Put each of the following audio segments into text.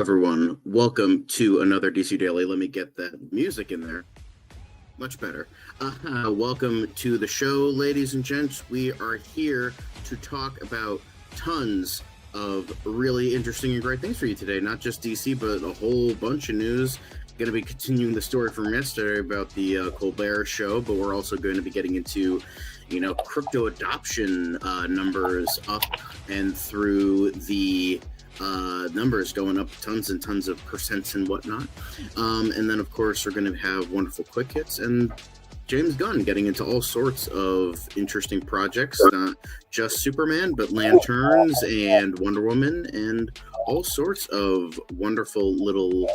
Hello, everyone. Welcome to another DCU Daily. Let me get that music in there. Much better. Welcome to the show, ladies and gents. We are here to talk about tons of really interesting and great things for you today. Not just DC, but a whole bunch of news. Going to be continuing the story from yesterday about the Colbert show, but we're also going to be getting into, crypto adoption numbers up and through the numbers going up tons and tons of percents and whatnot. And then, of course, we're going to have wonderful quick hits and James Gunn getting into all sorts of interesting projects, not just Superman, but Lanterns and Wonder Woman and all sorts of wonderful little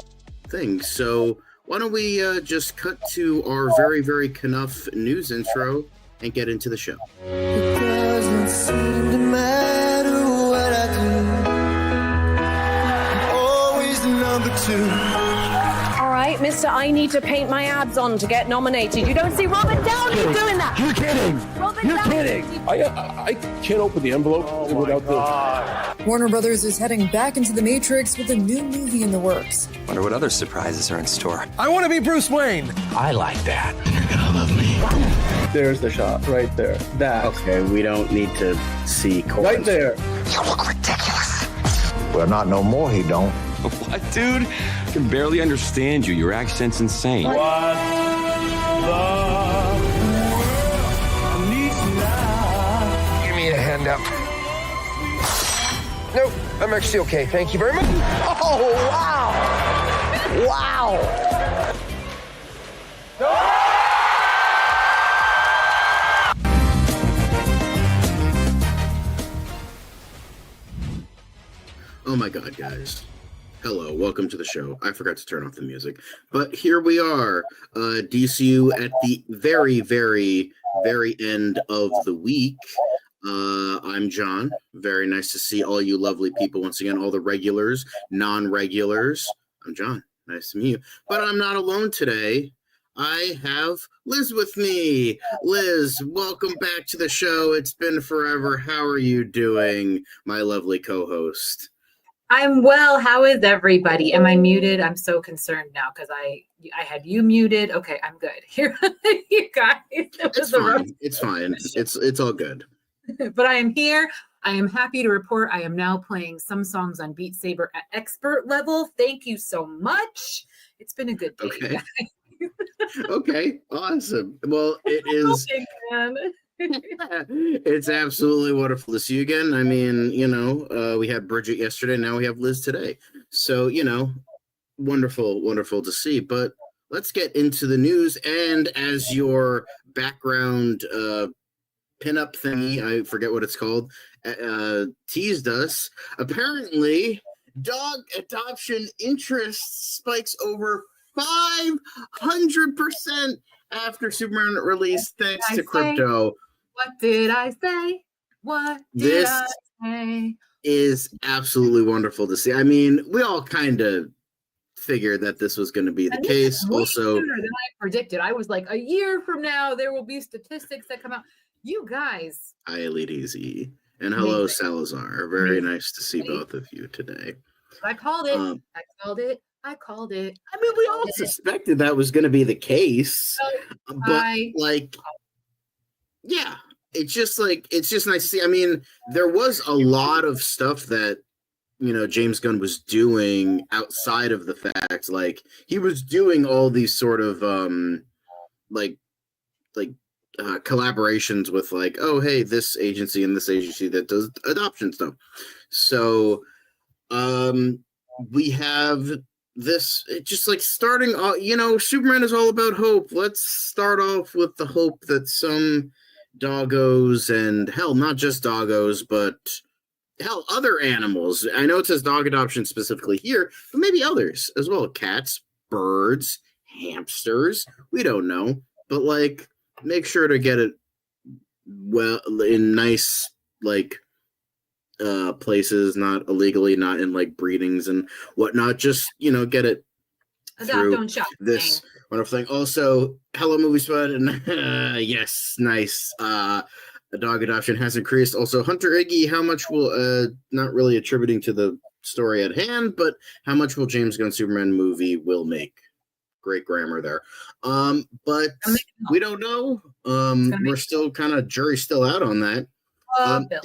things. So why don't we just cut to our very, very Knuff news intro and get into the show. It doesn't seem to matter what I do. I'm always the number two. All right, Mr. I need to paint my abs on to get nominated. You don't see Robert Downey doing that. You're kidding. You're kidding. I can't open the envelope without the... Warner Brothers is heading back into the Matrix with a new movie in the works. Wonder what other surprises are in store. I want to be Bruce Wayne. I like that. You're gonna love me. There's the shot right there. That. Okay, we don't need to see Cole. Right there. You look ridiculous. Well, not no more, he don't. What, dude? I can barely understand you. Your accent's insane. What the world needs now. Give me a hand up. Nope, I'm actually okay. Thank you very much. Oh, wow. Wow. Oh my God, guys. Hello, welcome to the show. I forgot to turn off the music, but here we are, DCU at the very, very, very end of the week. I'm John. Very nice to see all you lovely people once again, all the regulars, non-regulars. I'm John. Nice to meet you. But I'm not alone today. I have Lizz with me. Lizz, welcome back to the show. It's been forever. How are you doing, my lovely co-host? I'm well. How is everybody? Am I muted? I'm so concerned now because I had you muted. Okay, I'm good. Here, you guys. It's fine. It's fine. It's all good. But I am here. I am happy to report I am now playing some songs on Beat Saber at expert level. Thank you so much. It's been a good day. Okay. Okay. Awesome. Well, it is. It's absolutely wonderful to see you again. I mean, we had Bridget yesterday. Now we have Lizz today. So, wonderful to see. But let's get into the news. And as your background pinup thingy, I forget what it's called, teased us, apparently dog adoption interest spikes over 500% after Superman release, thanks to crypto. What did I say? What did I say? Is absolutely wonderful to see. I mean, we all kind of figured that this was going to be the case. Also, sooner than I predicted. I was like, a year from now, there will be statistics that come out. You guys. Hi, Elite Easy. And hello, Salazar. Very nice to see both of you today. I called it. I called it. I mean, we all suspected that was going to be the case. But, yeah, it's just nice to see. I mean, there was a lot of stuff that, James Gunn was doing outside of the fact. Like, he was doing all these sort of, collaborations with like, oh, hey, this agency and this agency that does adoption stuff. So, we have this, just like starting off, Superman is all about hope. Let's start off with the hope that some doggos, and hell, not just doggos, but hell, other animals. I know it says dog adoption specifically here, but maybe others as well. Cats, birds, hamsters. We don't know, but like, make sure to get it well in nice, like, places, not illegally, not in like breedings and whatnot. Just get it through this wonderful thing. Also, hello, Movie Spud, and yes, nice. The dog adoption has increased. Also, Hunter Iggy, how much will not really attributing to the story at hand, but how much will James Gunn Superman movie will make? Great grammar there. But we don't know. We're still kind of jury's still out on that. Bill.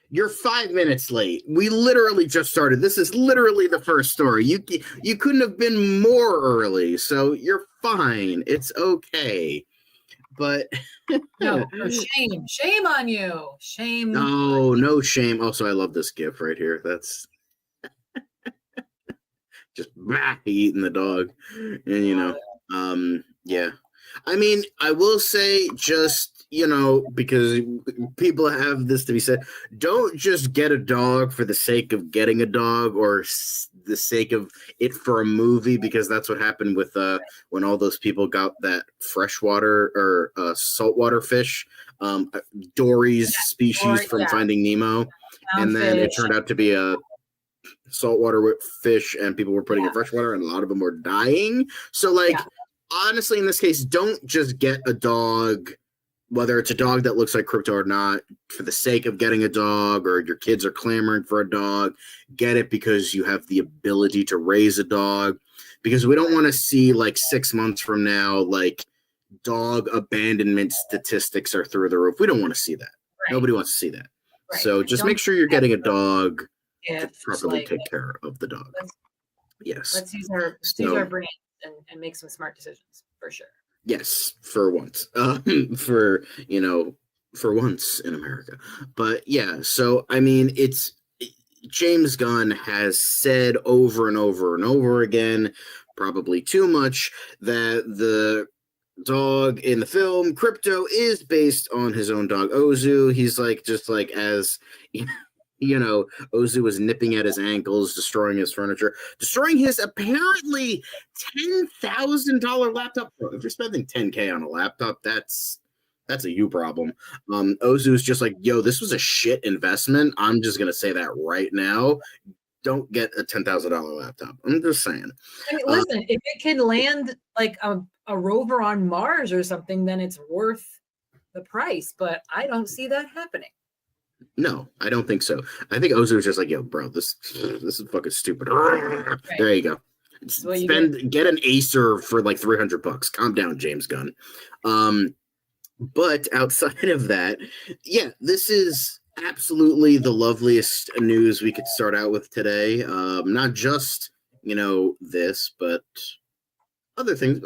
You're 5 minutes late. We literally just started. This is literally the first story. You couldn't have been more early, so you're fine. It's okay. But no, shame on you. Shame. No shame. Also, I love this gif right here. That's just eating the dog, and yeah. I mean, I will say just, because people have this to be said, don't just get a dog for the sake of getting a dog or the sake of it for a movie, because that's what happened with when all those people got that freshwater or saltwater fish, Dory's species from Finding Nemo, and then it turned out to be a saltwater fish, and people were putting it in freshwater, and a lot of them were dying. So, honestly, in this case, don't just get a dog, whether it's a dog that looks like Crypto or not, for the sake of getting a dog, or your kids are clamoring for a dog. Get it because you have the ability to raise a dog, because we don't want to see 6 months from now, dog abandonment statistics are through the roof. We don't want to see that. Right. Nobody wants to see that. Right. So just make sure you're getting a dog to properly take care of the dog. Let's use our brains and make some smart decisions for sure. Yes, for once. For once in America. But yeah, so I mean, James Gunn has said over and over and over again, probably too much, that the dog in the film Crypto is based on his own dog Ozu. He's as Ozu was nipping at his ankles, destroying his furniture, destroying his apparently $10,000 laptop. If you're spending $10K on a laptop, that's a you problem. Ozu's just yo, this was a shit investment. I'm just gonna say that right now. Don't get a $10,000 laptop. I'm just saying. I mean, listen, if it can land a rover on Mars or something, then it's worth the price. But I don't see that happening. No, I don't think so. I think Ozu was just yo, bro, this is fucking stupid. Right. There you go. Get an Acer for $300. Calm down, James Gunn. But outside of that, yeah, this is absolutely the loveliest news we could start out with today. Not just, this, but other things.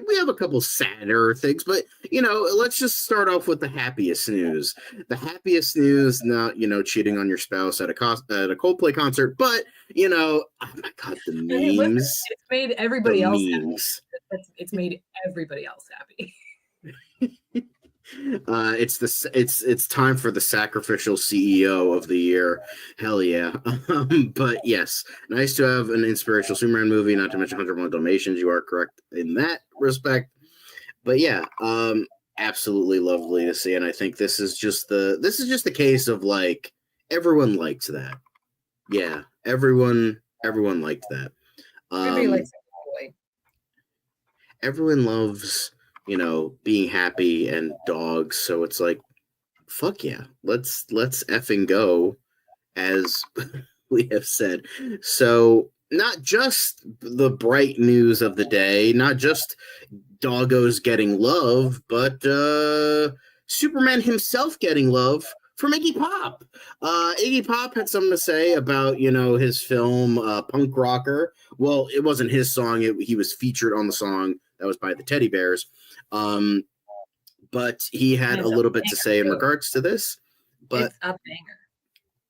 We have a couple sadder things, but, let's just start off with the happiest news. The happiest news, not, cheating on your spouse at a Coldplay concert, but, oh my God, the memes. It's made everybody else happy. It's made everybody else happy. It's time for the sacrificial CEO of the year. Hell yeah. But yes, nice to have an inspirational Superman movie, not to mention 101 Dalmatians. You are correct in that respect. But yeah, absolutely lovely to see. And I think this is just the case of everyone liked that. Yeah, everyone liked that. Everybody likes it. Everyone loves being happy and dogs. So it's fuck yeah, let's effing go, as we have said. So not just the bright news of the day, not just doggos getting love, but Superman himself getting love from Iggy Pop. Iggy Pop had something to say about, his film Punk Rocker. Well, it wasn't his song. He was featured on the song that was by the Teddy Bears. But he had a little bit to say in regards to this. But it's a banger.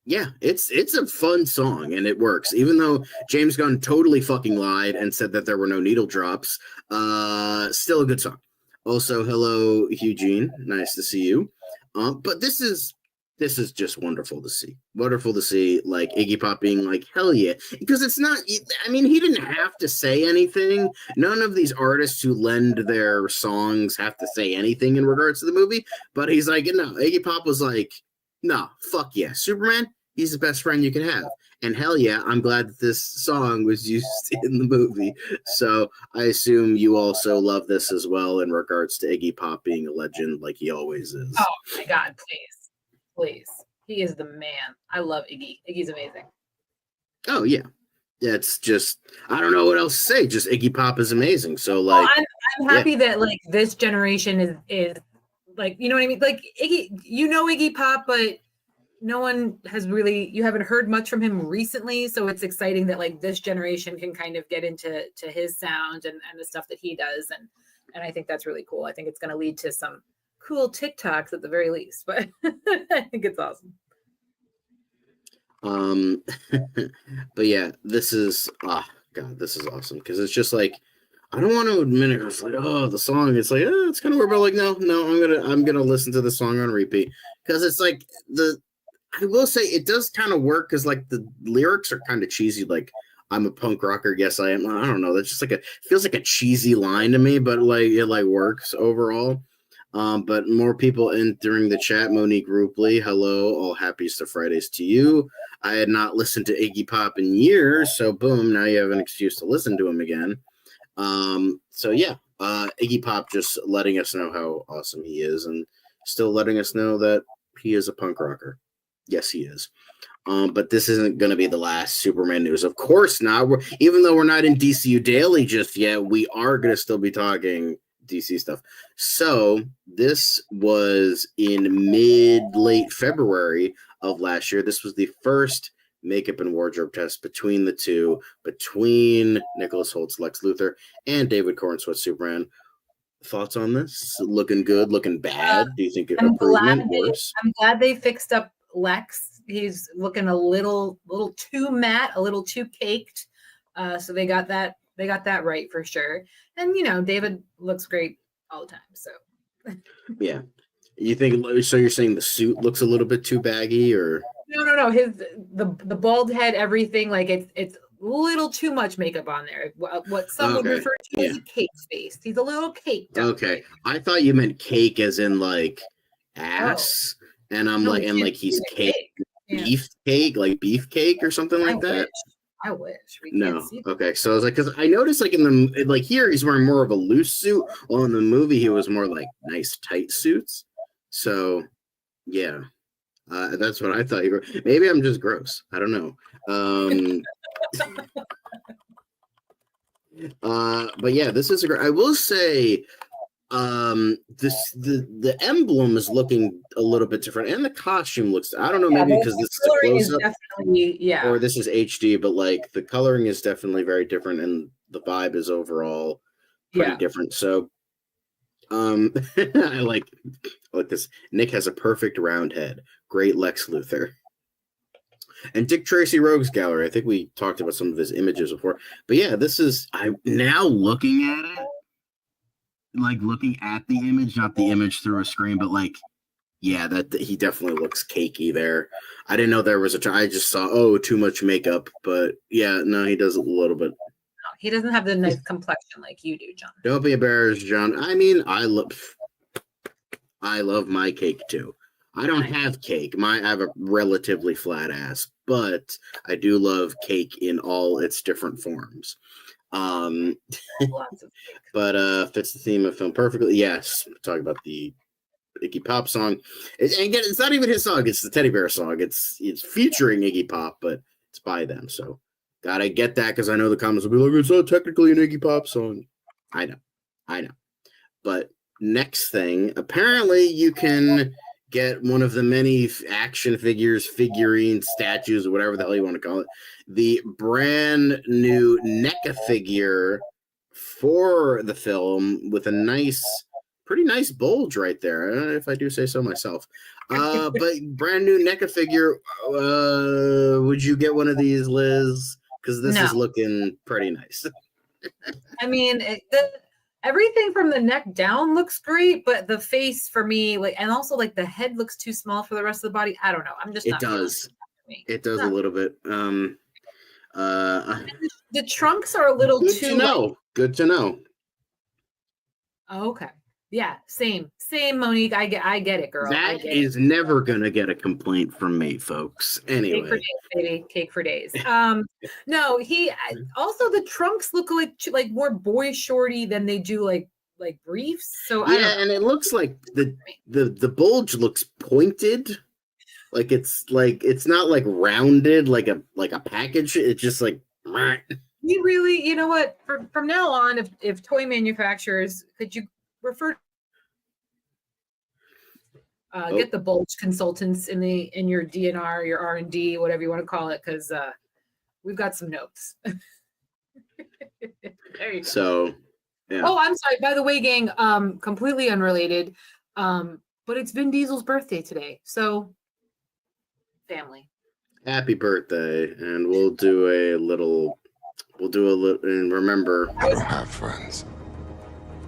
Yeah, it's a fun song and it works. Even though James Gunn totally fucking lied and said that there were no needle drops, still a good song. Also, hello Eugene, nice to see you. But this is just wonderful to see. Wonderful to see, Iggy Pop being hell yeah. Because it's not, I mean, he didn't have to say anything. None of these artists who lend their songs have to say anything in regards to the movie. But he's no, Iggy Pop was no, fuck yeah. Superman, he's the best friend you can have. And hell yeah, I'm glad that this song was used in the movie. So I assume you also love this as well in regards to Iggy Pop being a legend like he always is. Oh my God, please. He is the man. I love Iggy. Iggy's amazing. Oh yeah. It's just I don't know what else to say. Just Iggy Pop is amazing. So Well, like I'm happy that like this generation is like, you know what I mean? Like Iggy Pop, but no one has really, you haven't heard much from him recently. So it's exciting that like this generation can kind of get into his sound and the stuff that he does. And I think that's really cool. I think it's going to lead to some cool TikToks at the very least, but I think it's awesome. But yeah, this is this is awesome because it's just like I don't want to admit it. It's like the song. It's like it's kind of weird, but like no, I'm gonna listen to the song on repeat because it's like I will say it does kind of work because like the lyrics are kind of cheesy. Like I'm a punk rocker, yes I am. I don't know. That's just like feels like a cheesy line to me, but like it like works overall. But more people entering the chat. Monique Rupley, hello, all happiest of Fridays to you. I had not listened to Iggy Pop in years, so boom, now you have an excuse to listen to him again. So yeah, Iggy Pop just letting us know how awesome he is and still letting us know that he is a punk rocker. Yes, he is. But this isn't going to be the last Superman news. Of course not. Even though we're not in DCU Daily just yet, we are going to still be talking DC stuff. So this was in late February of last year. This was the first makeup and wardrobe test between the two, between Nicholas Holt's Lex Luthor and David Cornsweet's Superman. Thoughts on this? Looking good, looking bad? Do you think improvement, worse? I'm glad they fixed up Lex. He's looking a little too matte, a little too caked. So they got that right for sure. And you know, David looks great all the time. So yeah. You think so? You're saying the suit looks a little bit too baggy, or no? The bald head, everything like it's a little too much makeup on there. What some would refer to as a cake face. He's a little caked up. Okay, I thought you meant cake as in like ass, and I'm like, and like he's cake, beef cake, like beef cake or something like that. I wish. Okay. So I was like, because I noticed like in the like here he's wearing more of a loose suit. Well, in the movie he was more like nice tight suits. So yeah, that's what I thought you were. Maybe I'm just gross. I don't know. But yeah, this is a great. I will say, the emblem is looking a little bit different, and the costume looks. I don't know, maybe because this is a close up, or this is HD, but like the coloring is definitely very different, and the vibe is overall pretty different. So, I like this. Nick has a perfect round head. Great Lex Luthor. And Dick Tracy Rogues Gallery. I think we talked about some of his images before, but yeah, this is. I'm now looking at it. Like looking at the image, not the image through a screen, but like, yeah, that he definitely looks cakey there. I didn't know there was I just saw, too much makeup, but yeah, no, he does a little bit. No, he doesn't have the nice complexion like you do, John. Don't be embarrassed, John. I mean, I love my cake too. I don't have cake. I have a relatively flat ass, but I do love cake in all its different forms. But fits the theme of film perfectly. Yes, talk about the Iggy Pop song. And again, it's not even his song; it's the Teddy Bear song. It's featuring Iggy Pop, but it's by them. So gotta get that because I know the comments will be like, "It's not technically an Iggy Pop song." I know. But next thing, apparently you can get one of the many action figures, figurines, statues, whatever the hell you want to call it. The brand new NECA figure for the film with a pretty nice bulge right there. I don't know if I do say so myself. But brand new NECA figure. Would you get one of these, Liz? Because this is looking pretty nice. I mean, everything from the neck down looks great, but the face for me, and also the head looks too small for the rest of the body. I don't know. I'm just. It does. It does a little bit. The trunks are a little too. Good to know. Oh, okay. Yeah. Same, Monique. I get it, girl. That is never gonna get a complaint from me, folks. Anyway. Cake for days, baby. Cake for days. No, he also the trunks look like more boy shorty than they do like briefs. So and it looks like the bulge looks pointed. Like it's not like rounded like a package. It's just like. You really, you know what? From now on, if toy manufacturers, could you refer get the bulge consultants in your DNR, your R&D, whatever you want to call it, because we've got some notes. There you go. So, yeah. Oh, I'm sorry. By the way, gang, completely unrelated, but it's Vin Diesel's birthday today, so family. Happy birthday, and we'll do a little, and remember. I don't have friends.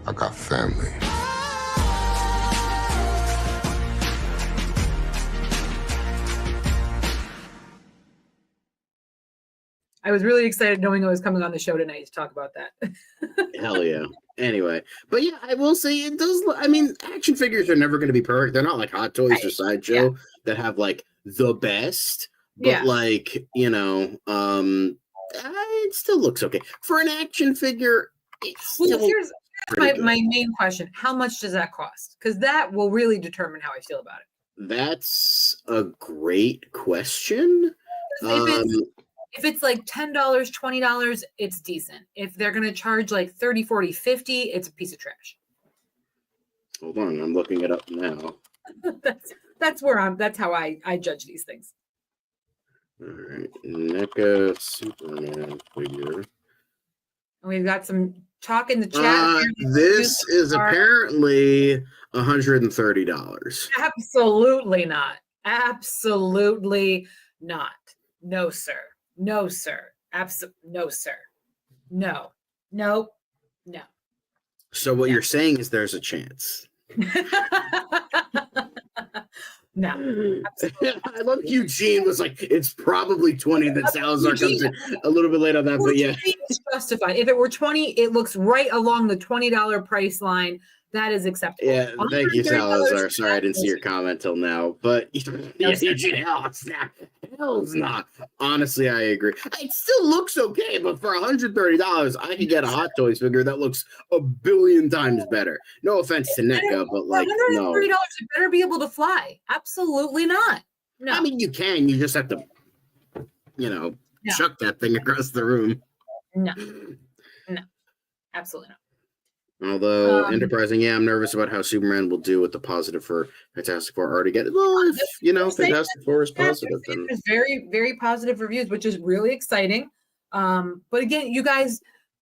I got family. I was really excited knowing I was coming on the show tonight to talk about that. Hell yeah. Anyway, but yeah, I will say it does. I mean, action figures are never going to be perfect. They're not like Hot Toys or Sideshow that have like the best, but like, you know, it still looks okay for an action figure. Here's my main question: how much does that cost? Because that will really determine how I feel about it. That's a great question. If it's like $10, $20, it's decent. If they're going to charge like 30, 40, 50, it's a piece of trash. Hold on, I'm looking it up now. that's how I judge these things. All right, NECA Superman figure. And we've got some talk in the chat. This is apparently $130. Absolutely not. Absolutely not. No, sir. No, sir. No, sir. No. No. No. So what you're saying is there's a chance. No. I love Eugene was like, it's probably 20 that Salazar comes in a little bit late on that, but yeah. It's justified. If it were 20, it looks right along the $20 price line. That is acceptable. Yeah, thank you, Salazar. Sorry, I didn't see your comment till now. But Eugene, hell's not. Honestly, I agree. It still looks okay, but for $130, I could get a Hot Toys figure that looks a billion times better. No offense to NECA, but like, no. $130, it better be able to fly. Absolutely not. No. I mean, you can. You just have to, chuck that thing across the room. No. Absolutely not. Although enterprising, I'm nervous about how Superman will do with the positive for Fantastic Four already get. Well, if Fantastic Four is positive, then there's very, very positive reviews, which is really exciting. But again, you guys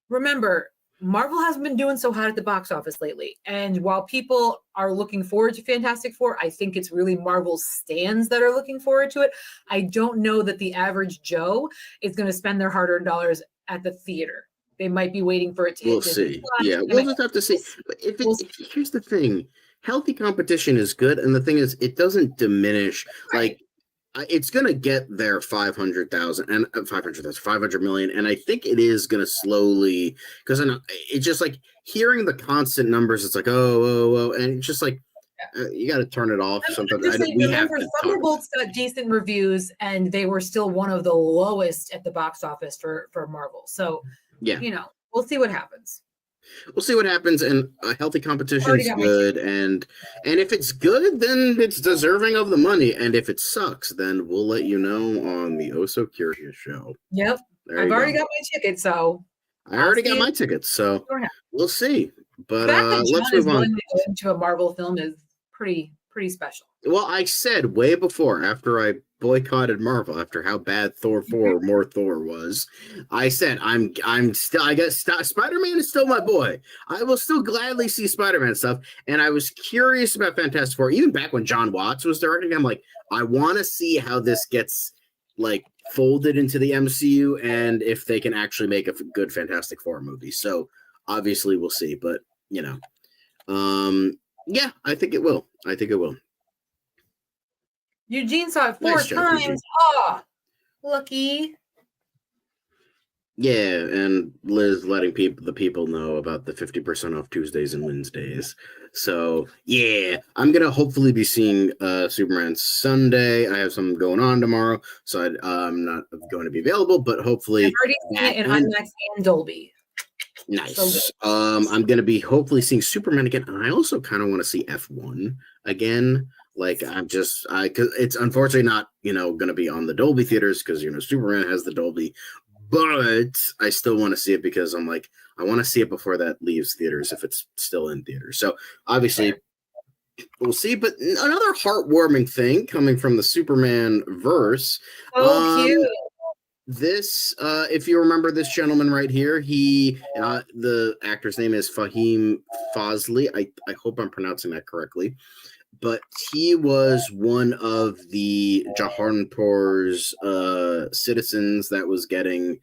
remember, Marvel hasn't been doing so hot at the box office lately. And while people are looking forward to Fantastic Four, I think it's really Marvel's stands that are looking forward to it. I don't know that the average Joe is going to spend their hard-earned dollars at the theater. They might be waiting for it to hit. We'll see. Yeah, we'll just have to see. But here's the thing. Healthy competition is good. And the thing is, it doesn't diminish. Like, it's going to get there 500,000 and 500 million. And I think it is going to slowly, because it's just like hearing the constant numbers. It's like, oh. And it's just like, you got to turn it off. Sometimes remember, Thunderbolts got decent reviews and they were still one of the lowest at the box office for Marvel. So, yeah, we'll see what happens. We'll see what happens, and a healthy competition is good, and if it's good, then it's deserving of the money, and if it sucks, then we'll let you know on the Oh So Curious show. Yep, I've already got my ticket, so I already got my tickets, so we'll see. But let's move on. To go into a Marvel film is pretty special. Well, I said way before, after I boycotted Marvel, after how bad Thor 4 more Thor was, I said I'm still, I guess Spider-Man is still my boy. I will still gladly see Spider-Man stuff, and I was curious about Fantastic Four even back when John Watts was directing. I'm like, I want to see how this gets like folded into the MCU and if they can actually make a good Fantastic Four movie. So obviously we'll see, but yeah, I think it will. Eugene saw it 4 times. Oh, lucky. Yeah, and Liz letting the people know about the 50% off Tuesdays and Wednesdays. So, yeah, I'm going to hopefully be seeing Superman Sunday. I have something going on tomorrow, so I'm not going to be available, but hopefully... I've already seen it in IMAX and Dolby. Nice. So I'm going to be hopefully seeing Superman again, and I also kind of want to see F1 again. Like cause it's unfortunately not, going to be on the Dolby theaters because, Superman has the Dolby, but I still want to see it because I'm like, I want to see it before that leaves theaters if it's still in theaters. So obviously we'll see. But another heartwarming thing coming from the Superman verse. Oh, cute. This, if you remember this gentleman right here, the actor's name is Fahim Fazli. I hope I'm pronouncing that correctly. But he was one of the Jahanpur's citizens that was getting,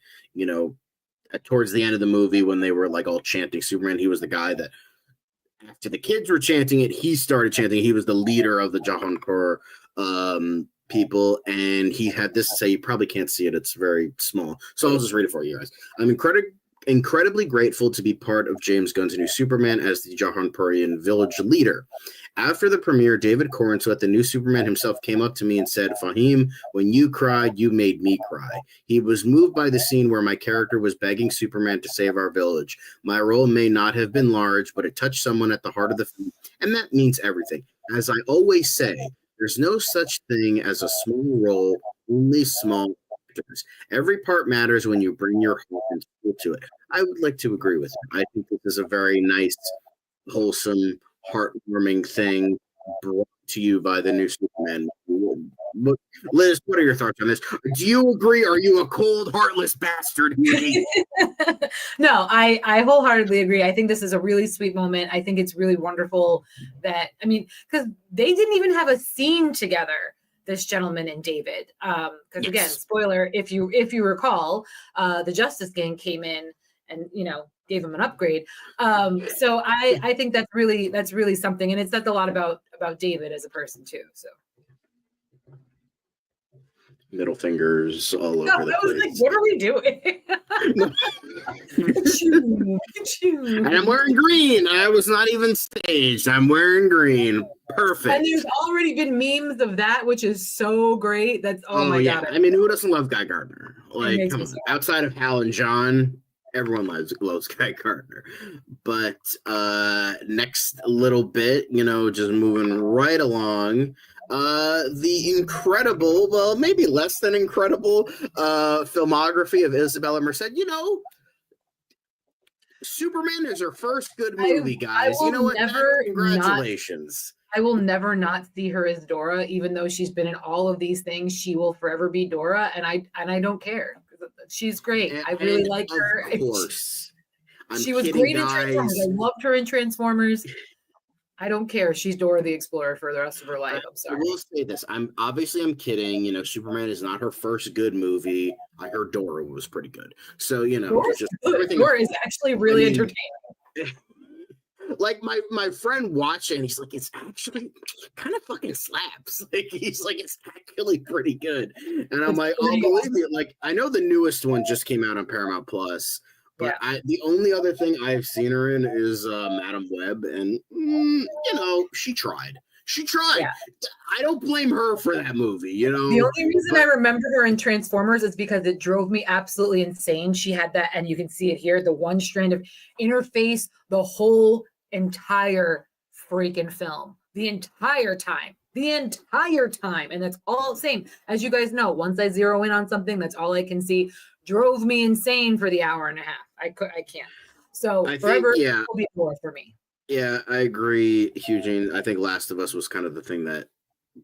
towards the end of the movie when they were like all chanting Superman. He was the guy that after the kids were chanting it, he started chanting. He was the leader of the Jahanpur people, and he had this to say. You probably can't see it; it's very small. So I'll just read it for you guys. I'm incredibly grateful to be part of James Gunn's new Superman as the Jahanpurian village leader. After the premiere, David Corenswet, the new Superman himself, came up to me and said, "Fahim, when you cried, you made me cry." He was moved by the scene where my character was begging Superman to save our village. My role may not have been large, but it touched someone at the heart of the film, and that means everything. As I always say, there's no such thing as a small role, only small actors. Every part matters when you bring your heart and soul to it. I would like to agree with him. I think this is a very nice, wholesome, heartwarming thing brought to you by the new Superman. Liz, what are your thoughts on this? Do you agree? Are you a cold, heartless bastard? No, I wholeheartedly agree. I think this is a really sweet moment. I think it's really wonderful that, because they didn't even have a scene together, this gentleman and David. Because again, spoiler, if you recall, the Justice Gang came in and gave him an upgrade. So I think that's really something, and it says a lot about David as a person too. So middle fingers all over the place. Like, what are we doing? And I'm wearing green. I was not even staged. I'm wearing green. Perfect. And there's already been memes of that, which is so great. That's my God. Who doesn't love Guy Gardner? Like, come on. Outside of Hal and John, everyone loves Guy Gardner. But next little bit, just moving right along. The incredible, well, maybe less than incredible, filmography of Isabella Merced. Superman is her first good movie, guys. You know what? Congratulations. I will never not see her as Dora, even though she's been in all of these things. She will forever be Dora, and I don't care. She's great. I really like her. Of course. She was great in Transformers. I loved her in Transformers. I don't care. She's Dora the Explorer for the rest of her life. I'm sorry. I will say this. I'm kidding. Superman is not her first good movie. I heard Dora was pretty good. So, Dora is actually really entertaining. Like my friend watched it and he's like, it's actually kind of fucking slaps. Like he's like, it's actually pretty good. And I'm like, oh, believe me. Like I know the newest one just came out on Paramount Plus. But the only other thing I've seen her in is Madam Web, and she tried. Yeah. I don't blame her for that movie. The only reason I remember her in Transformers is because it drove me absolutely insane. She had that, and you can see it here, the one strand of interface, the whole entire freaking film, the entire time. And that's all the same. As you guys know, once I zero in on something, that's all I can see. Drove me insane for the hour and a half. I can't. So forever will be more for me. Yeah, I agree, Eugene. I think Last of Us was kind of the thing that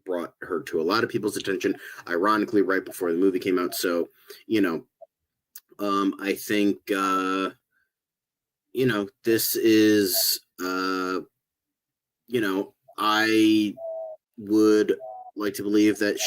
brought her to a lot of people's attention, ironically, right before the movie came out. So, I think, this is, I would like to believe that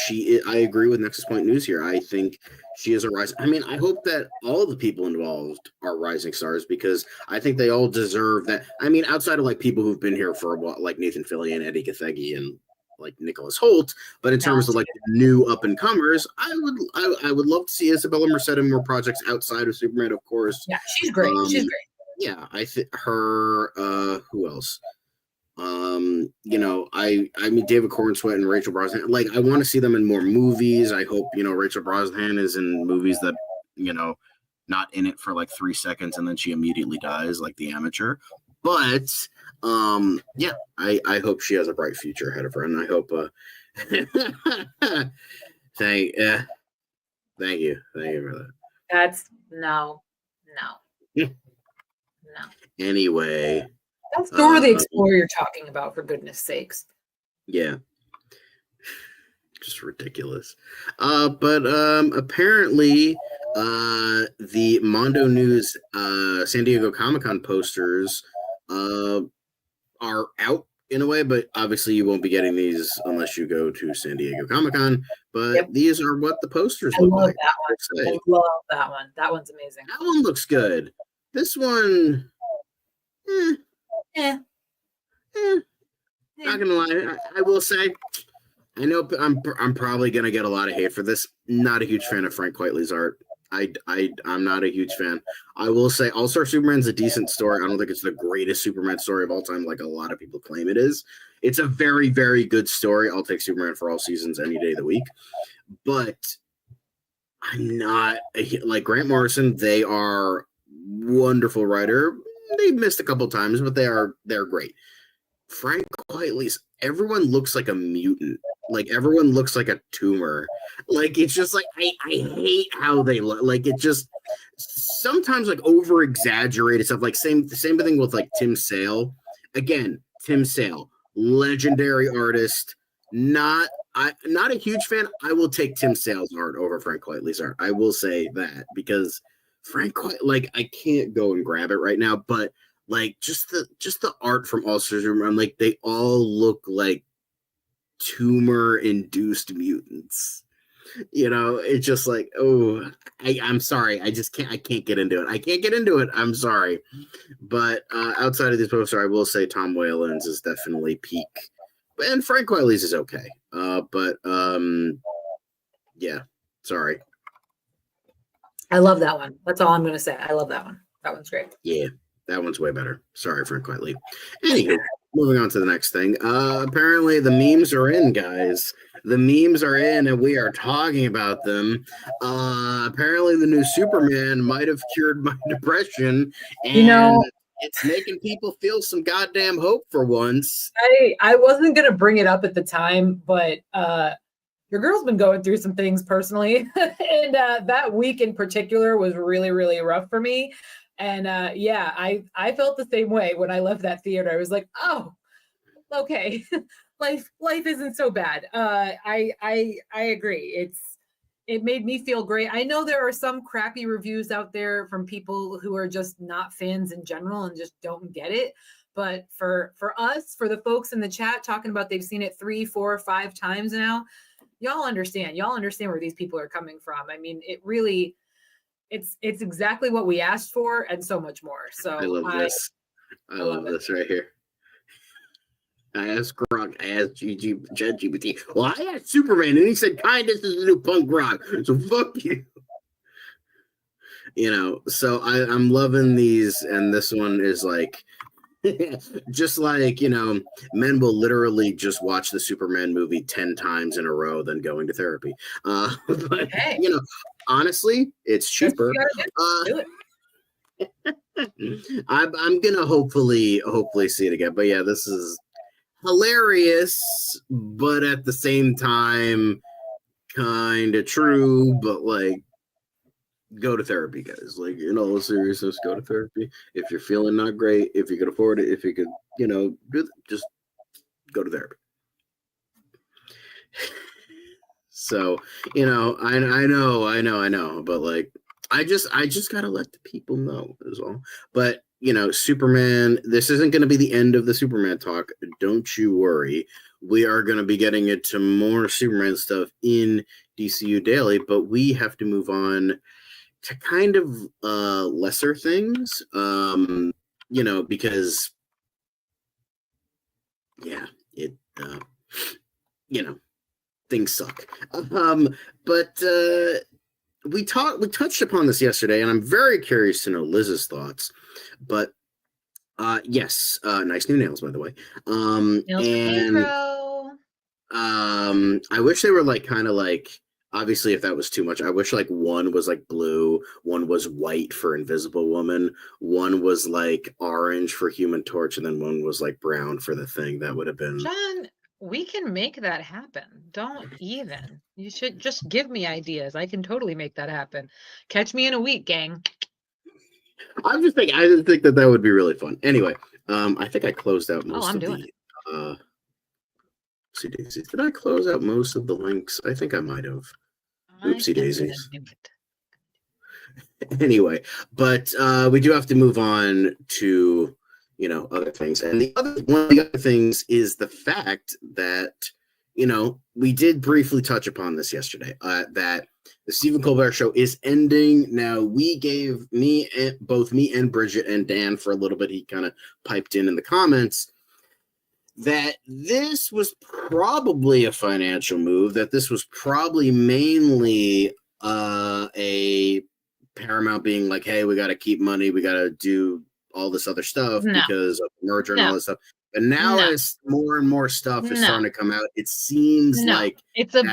I agree with Nexus Point News here. I think she is a rising. I hope that all the people involved are rising stars because I think they all deserve that. Outside of like people who've been here for a while, like Nathan Fillion, Eddie Gathegi, and like Nicholas Hoult. But in terms of like new up and comers, I would love to see Isabella Merced in more projects outside of Superman, of course. Yeah, she's great. She's great. Yeah, I think her. Who else? David Corenswet and Rachel Brosnahan. Like, I want to see them in more movies. I hope Rachel Brosnahan is in movies that not in it for like 3 seconds and then she immediately dies, like The Amateur. But Yeah, I hope she has a bright future ahead of her, and I hope thank you for that. That's no. Anyway, That's Dora the Explorer you're talking about, for goodness sakes. yeah, just ridiculous. But apparently the Mondo News San Diego Comic-Con posters are out in a way, but obviously you won't be getting these unless you go to San Diego Comic-Con. But these are what the posters look like. I love that one. That one's amazing. That one looks good. This one, not gonna lie, I will say, I know I'm probably gonna get a lot of hate for this. Not a huge fan of Frank Quitely's art. I'm not a huge fan. I will say All-Star Superman's a decent story. I don't think it's the greatest Superman story of all time, like a lot of people claim it is. It's a very, very good story. I'll take Superman for all seasons any day of the week. But I'm not like Grant Morrison. They are wonderful writer. They've missed a couple times, but they're great. Frank Quitely's, everyone looks like a mutant. Like everyone looks like a tumor. Like it's just like I hate how they look. Like it just sometimes like over exaggerated stuff. Like same thing with like Tim Sale. Again, Tim Sale, legendary artist. Not a huge fan. I will take Tim Sale's art over Frank Quitely's art. I will say that because Frank Quitely, like I can't go and grab it right now, but like just the art from All Stars Room, like they all look like tumor-induced mutants. You know, it's just like, oh, I'm sorry. I can't get into it. I can't get into it. I'm sorry. But outside of this poster, I will say Tom Whalen's is definitely peak. And Frank Quitely's is okay. But yeah, sorry. I love that one. That's all I'm going to say. I love that one. That one's great. Yeah, that one's way better. Sorry, Frank Quitely. Anywho, moving on to the next thing. Apparently the memes are in, guys. The memes are in, and we are talking about them. Apparently the new Superman might have cured my depression, and it's making people feel some goddamn hope for once. I wasn't going to bring it up at the time, but your girl's been going through some things personally, and that week in particular was really, really rough for me. And yeah, I felt the same way when I left that theater. I was like, oh, okay, life isn't so bad. I agree. It made me feel great. I know there are some crappy reviews out there from people who are just not fans in general and just don't get it. But for us, for the folks in the chat talking about they've seen it 3, 4, 5 times now, y'all understand where these people are coming from. I mean, it really, it's exactly what we asked for and so much more. So I love this. I love this right here. I asked Grok, I asked ChatGPT. Well, I asked Superman, and he said kindness is the new punk rock. So fuck you. You know, so I'm loving these, and this one is like, just like, you know, men will literally just watch the Superman movie 10 times in a row than going to therapy. But, you know, honestly, it's cheaper. I'm gonna hopefully see it again. But yeah, this is hilarious, but at the same time, kind of true. But like, go to therapy, guys. Like, in all seriousness, go to therapy. If you're feeling not great, if you could afford it, if you could, you know, just go to therapy. So, you know, I know, but like, I just gotta let the people know is all. But you know, Superman, this isn't going to be the end of the Superman talk. Don't you worry. We are going to be getting into more Superman stuff in DCU Daily, but we have to move on to kind of lesser things, you know, because, yeah, it, you know, things suck. But we touched upon this yesterday, and I'm very curious to know Lizz's thoughts. But yes, nice new nails, by the way. And I wish they were like kind of like Obviously, if that was too much, I wish like one was like blue, one was white for Invisible Woman, one was like orange for Human Torch, and then one was like brown for the Thing. That would have been. John, we can make that happen. Don't even. You should just give me ideas. I can totally make that happen. Catch me in a week, gang. I'm just thinking. I didn't think that would be really fun. Anyway, I think I closed out most I'm of doing the. Oopsie daisies. Did I close out most of the links? I think I might have. Oopsie daisies. Anyway, but we do have to move on to other things, and one of the other things is the fact that we did briefly touch upon this yesterday, that the Stephen Colbert Show is ending. Now, we gave both me and Bridget and Dan for a little bit. He kind of piped in the comments that this was probably a financial move, that this was probably mainly a Paramount being like, hey, we got to keep money, we got to do all this other stuff because of the merger and all this stuff. But now as more and more stuff is starting to come out, it seems like it's a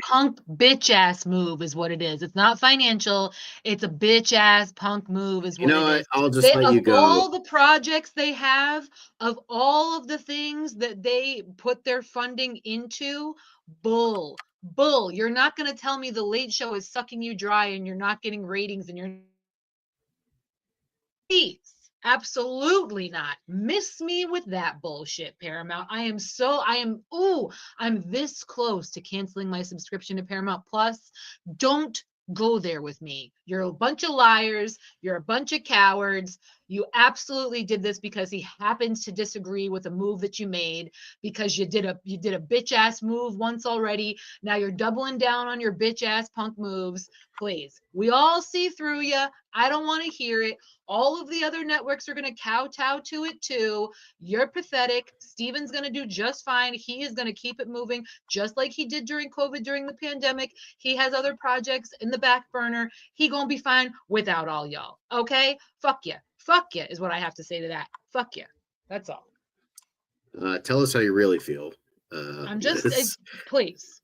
punk bitch ass move is what it is. It's not financial. It's a bitch ass punk move is what it is. I'll just let you go. All the projects they have, of all of the things that they put their funding into, bull. You're not going to tell me the Late Show is sucking you dry and you're not getting ratings and you're absolutely not. Miss me with that bullshit, Paramount. I'm this close to canceling my subscription to Paramount Plus. Don't go there with me. You're a bunch of liars. You're a bunch of cowards. You absolutely did this because he happens to disagree with a move that you made, because you did a bitch ass move once already. Now you're doubling down on your bitch ass punk moves. Please. We all see through you. I don't want to hear it. All of the other networks are going to kowtow to it too. You're pathetic. Steven's going to do just fine. He is going to keep it moving just like he did during COVID, during the pandemic. He has other projects in the back burner. He going to be fine without all y'all. Okay? Fuck you. Fuck you is what I have to say to that. Fuck you. That's all. Tell us how you really feel. I'm just, please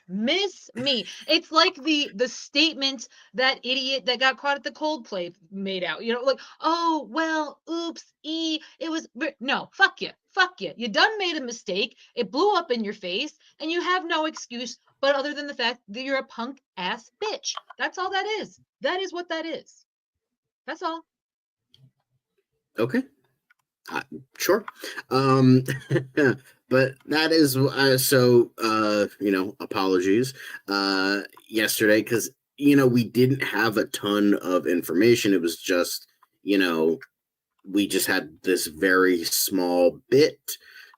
miss me. It's like the statement that idiot that got caught at the Coldplay made out, like, oh, well, oops, it was, no, fuck you. You done made a mistake. It blew up in your face and you have no excuse, but other than the fact that you're a punk ass bitch. That's all that is. That is what that is. That's all. Okay. Sure. But that is apologies yesterday, because we didn't have a ton of information. It was just we just had this very small bit.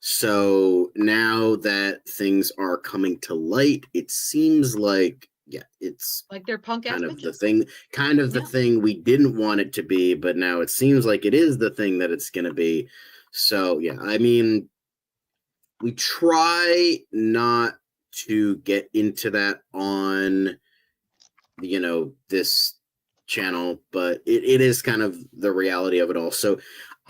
So now that things are coming to light, it seems like it's like they're punk ass kind of bitches. the thing we didn't want it to be, but now it seems like it is the thing that it's going to be. So yeah, I mean, we try not to get into that on this channel, but it is kind of the reality of it all. So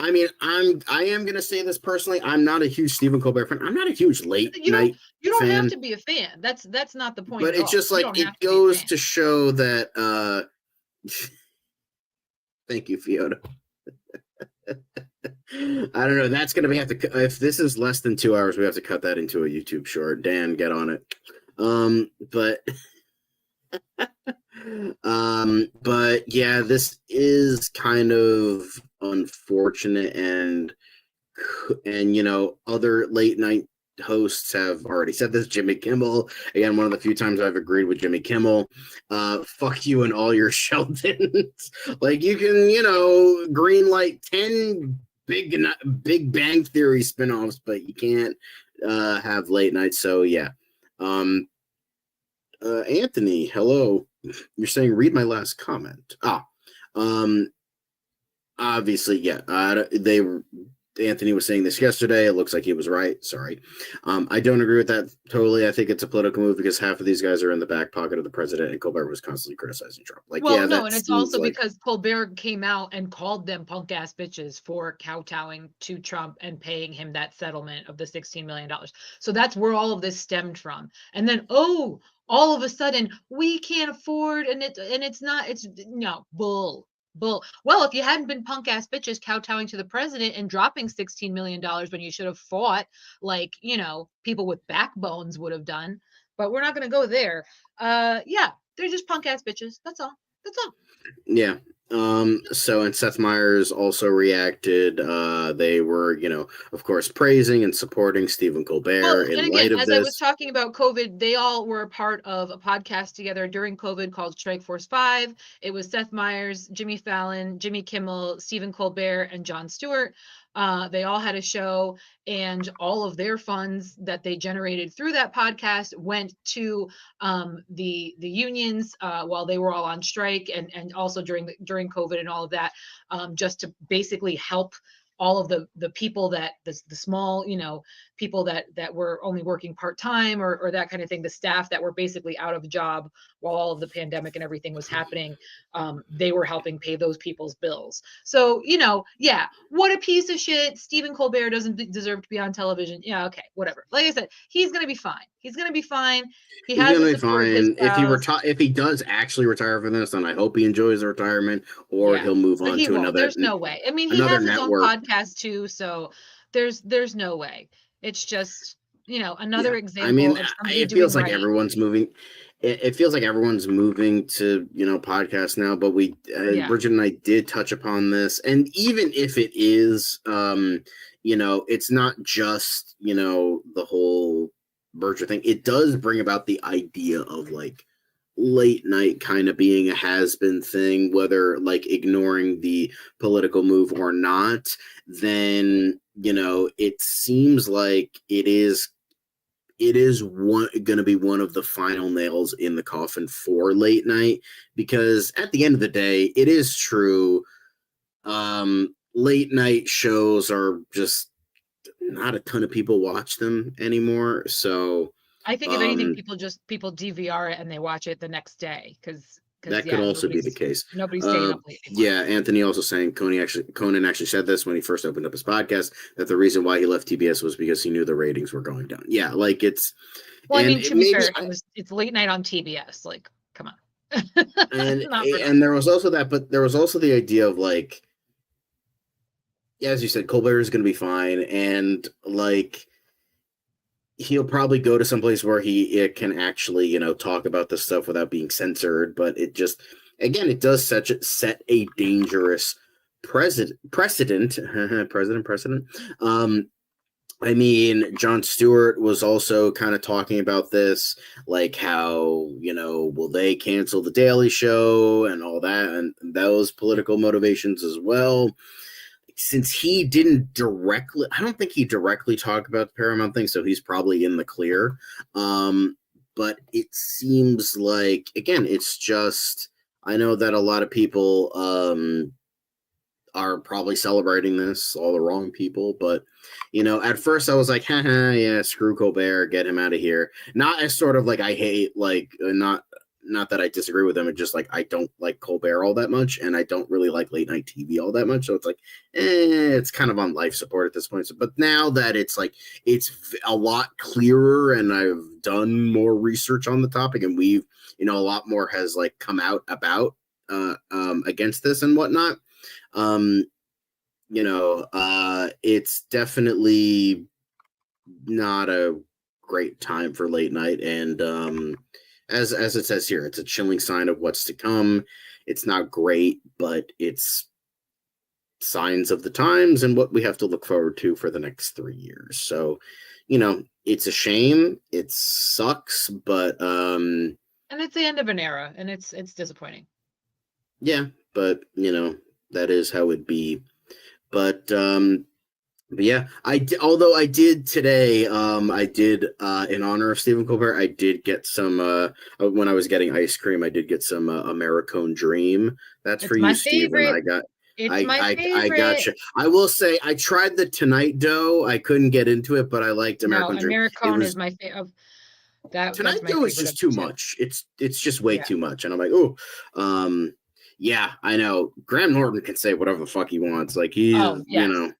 I mean, I am gonna say this personally. I'm not a huge Stephen Colbert fan. I'm not a huge late night. You don't fan, have to be a fan. That's not the point. But it's just like it goes to show that. Thank you, Fiona. I don't know. That's gonna have to. If this is less than 2 hours, we have to cut that into a YouTube short. Dan, get on it. But yeah, this is kind of unfortunate, and other late night hosts have already said this. Jimmy Kimmel, again, one of the few times I've agreed with Jimmy Kimmel. Fuck you and all your Sheldons. Like, you can green light 10 Big Bang Theory spinoffs, but you can't have late night. So yeah. Anthony, hello. You're saying read my last comment. Obviously, yeah. Anthony was saying this yesterday. It looks like he was right. Sorry. I don't agree with that totally. I think it's a political move because half of these guys are in the back pocket of the president, and Colbert was constantly criticizing Trump. And it's also because Colbert came out and called them punk ass bitches for kowtowing to Trump and paying him that settlement of the $16 million. So that's where all of this stemmed from. And then, all of a sudden we can't afford, and it's no bull. Well, if you hadn't been punk ass bitches kowtowing to the president and dropping $16 million when you should have fought, like, people with backbones would have done, but we're not going to go there. Yeah, they're just punk ass bitches. That's all. Yeah. So, and Seth Meyers also reacted. They were, of course, praising and supporting Stephen Colbert in light of as this. I was talking about COVID, they all were a part of a podcast together during COVID called Strike Force 5. It was Seth Meyers, Jimmy Fallon, Jimmy Kimmel, Stephen Colbert, and Jon Stewart. They all had a show, and all of their funds that they generated through that podcast went to the unions while they were all on strike, and also during COVID and all of that, just to basically help all of the people that the small, people that were only working part-time or that kind of thing, the staff that were basically out of a job while all of the pandemic and everything was happening. They were helping pay those people's bills. So, yeah, what a piece of shit. Stephen Colbert doesn't deserve to be on television. Yeah, okay, whatever. Like I said, he's going to be fine. He's going to be fine. He's going to be fine. If he does actually retire from this, then I hope he enjoys the retirement, or he'll move on to another. There's no way. I mean, he has his own podcast too, so there's no way. It's just, another example. I mean, it feels like everyone's moving. It feels like everyone's moving to, podcasts now, but Bridget and I did touch upon this. And even if it is, it's not just, the whole Berger thing. It does bring about the idea of like late night kind of being a has-been thing, whether like ignoring the political move or not. Then, it seems like it is going to be one of the final nails in the coffin for late night, because at the end of the day, it is true. Late night shows are just not a ton of people watch them anymore. So I think if anything, people DVR it and they watch it the next day, because that could also be the case. Nobody's staying up late anymore. Yeah, Anthony also saying Conan actually said this when he first opened up his podcast, that the reason why he left TBS was because he knew the ratings were going down. Yeah, like it's. Well, I mean, to be fair, it's late night on TBS. Like, come on. and there was also that, but there was also the idea of like, yeah, as you said, Colbert is going to be fine, and like, he'll probably go to some place where he can actually, talk about this stuff without being censored. But it just, again, it does set a dangerous precedent. I mean, Jon Stewart was also kind of talking about this, like how, will they cancel the Daily Show and all that, and those political motivations as well. Since he didn't directly, I don't think he directly talked about the Paramount thing, so he's probably in the clear. But it seems like, again, it's just, I know that a lot of people are probably celebrating this, all the wrong people, but, at first I was like, haha, yeah, screw Colbert, get him out of here. Not as sort of like, I hate, like, not that I disagree with him, it's just like I don't like Colbert all that much, and I don't really like late night TV all that much. So it's like, it's kind of on life support at this point. So, but now that it's like, it's a lot clearer, and I've done more research on the topic, and we've, a lot more has like come out about against this and whatnot. It's definitely not a great time for late night, and as it says here, it's a chilling sign of what's to come. It's not great, but it's signs of the times and what we have to look forward to for the next 3 years. So, it's a shame. It sucks, but and it's the end of an era, and it's disappointing. Yeah, but that is how it be. But yeah, although I did today, in honor of Stephen Colbert, I did get some, when I was getting ice cream, I did get some Americone Dream. That's for you, Stephen. I got you. I will say, I tried the Tonight Dough. I couldn't get into it, but I liked Americone Dream. Americone is my favorite. Tonight Dough is just too much. It's just way too much. And I'm like, oh, Yeah, I know. Graham Norton can say whatever the fuck he wants. Like he's, you know,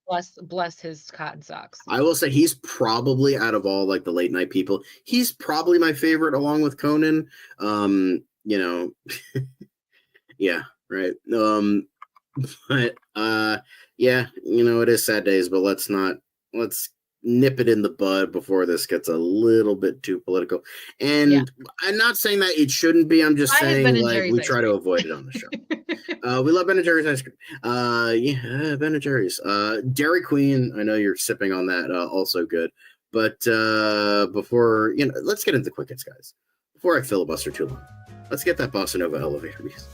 bless his cotton socks. I will say he's probably out of all like the late night people, he's probably my favorite along with Conan. You know, yeah, right. But yeah, you know, it is sad days, but let's nip it in the bud before this gets a little bit too political. And I'm not saying that it shouldn't be. I'm just saying like we try to avoid it on the show. We love Ben & Jerry's ice cream. Yeah, Ben & Jerry's. Dairy Queen, I know you're sipping on that, also good. But before, you know, let's get into quick hits, guys. Before I filibuster too long, let's get that Bossa Nova elevator music.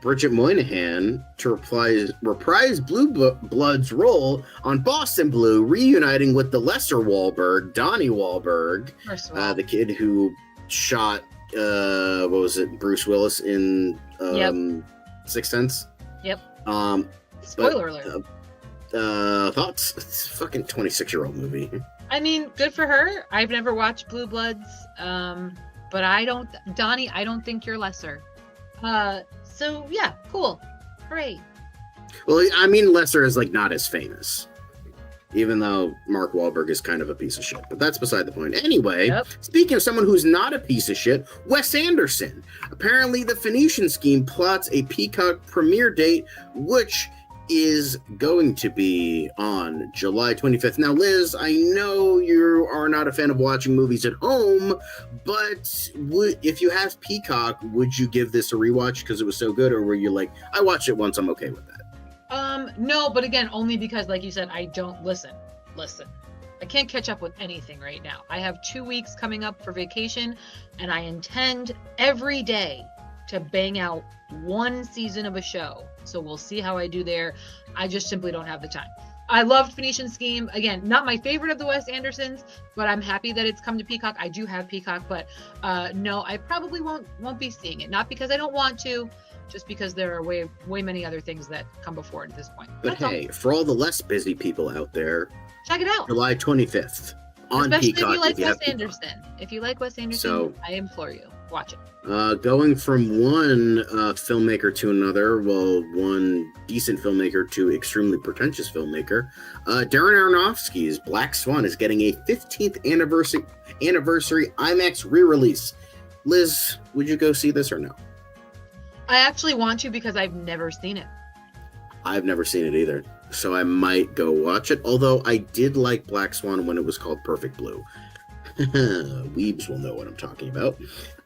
Bridget Moynihan to reprise Blue Blood's role on Boston Blue, reuniting with the lesser Wahlberg, Donnie Wahlberg, the kid who shot what was it, Bruce Willis in Sixth Sense. Yep. Spoiler alert. Thoughts? It's a fucking 26-year-old movie. I mean, good for her. I've never watched Blue Bloods, but I don't think you're lesser. So yeah, cool. Hooray. Well, I mean, lesser is like not as famous, even though Mark Wahlberg is kind of a piece of shit, but that's beside the point. Anyway, Speaking of someone who's not a piece of shit, Wes Anderson. Apparently the Phoenician Scheme plots a Peacock premiere date, which is going to be on July 25th. Now, Liz, I know you are not a fan of watching movies at home, but if you have Peacock, would you give this a rewatch because it was so good, or were you like, I watched it once, I'm okay with that? No, but again, only because, like you said, I don't listen. I can't catch up with anything right now. I have 2 weeks coming up for vacation, and I intend every day to bang out one season of a show. So we'll see how I do there. I just simply don't have the time. I loved Phoenician Scheme. Again, not my favorite of the Wes Andersons, but I'm happy that it's come to Peacock. I do have Peacock, but no, I probably won't be seeing it. Not because I don't want to, just because there are way many other things that come before it at this point. But hey, for all the less busy people out there, check it out. July 25th on Especially Peacock. If you like Wes Anderson. If you like Wes Anderson, I implore you, watch it. Going from one filmmaker to another, well, one decent filmmaker to extremely pretentious filmmaker, Darren Aronofsky's Black Swan is getting a 15th anniversary IMAX re-release. Liz, would you go see this or no? I actually want to because I've never seen it. I've never seen it either, so I might go watch it, although I did like Black Swan when it was called Perfect Blue. Weebs will know what I'm talking about.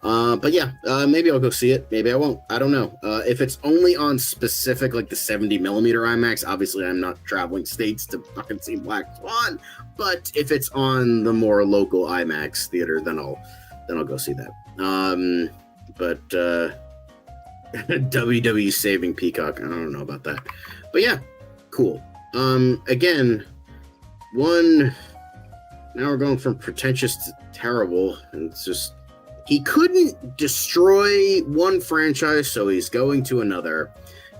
But yeah, maybe I'll go see it. Maybe I won't. I don't know. If it's only on specific, like the 70mm IMAX, obviously I'm not traveling states to fucking see Black Swan. But if it's on the more local IMAX theater, then I'll go see that. But WWE saving Peacock, I don't know about that. But yeah, cool. Again, now we're going from pretentious to terrible. And it's just, he couldn't destroy one franchise, so he's going to another.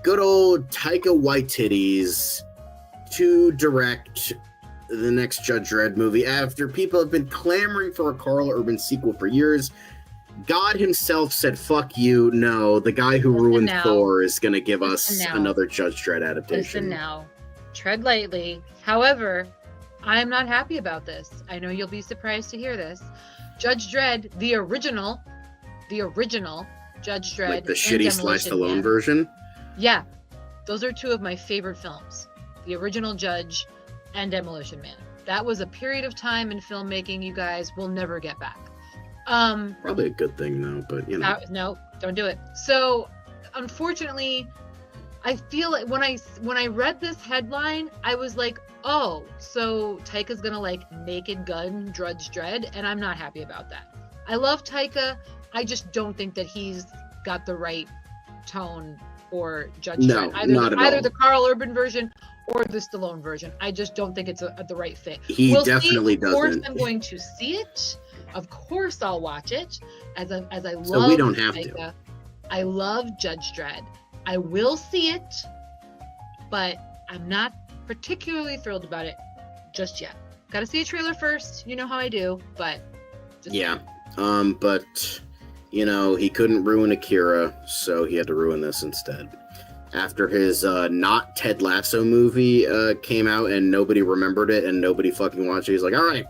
Good old Taika Waititi's to direct the next Judge Dredd movie after people have been clamoring for a Carl Urban sequel for years. God himself said, fuck you, no, the guy who ruined Thor is going to give us another Judge Dredd adaptation. Listen now, tread lightly. However, I'm not happy about this. I know you'll be surprised to hear this. Judge Dredd, the original Judge Dredd. Like the shitty Sly Stallone version? Yeah. Those are two of my favorite films. The original Judge and Demolition Man. That was a period of time in filmmaking you guys will never get back. Probably a good thing though, but you know. No, don't do it. So, unfortunately, I feel like when I read this headline, I was like, oh, so Taika's gonna like Naked Gun Judge Dredd, and I'm not happy about that. I love Taika. I just don't think that he's got the right tone for Judge Dredd. Either the Carl Urban version or the Stallone version. I just don't think it's the right fit. We'll definitely doesn't. Of course, I'm going to see it. Of course, I'll watch it. As I love. So we don't have Taika. to. I love Judge Dredd. I will see it, but I'm not particularly thrilled about it just yet. Gotta see a trailer first. You know how I do, but yeah. But you know, he couldn't ruin Akira, so he had to ruin this instead. After his not Ted Lasso movie came out and nobody remembered it and nobody fucking watched it, he's like, all right,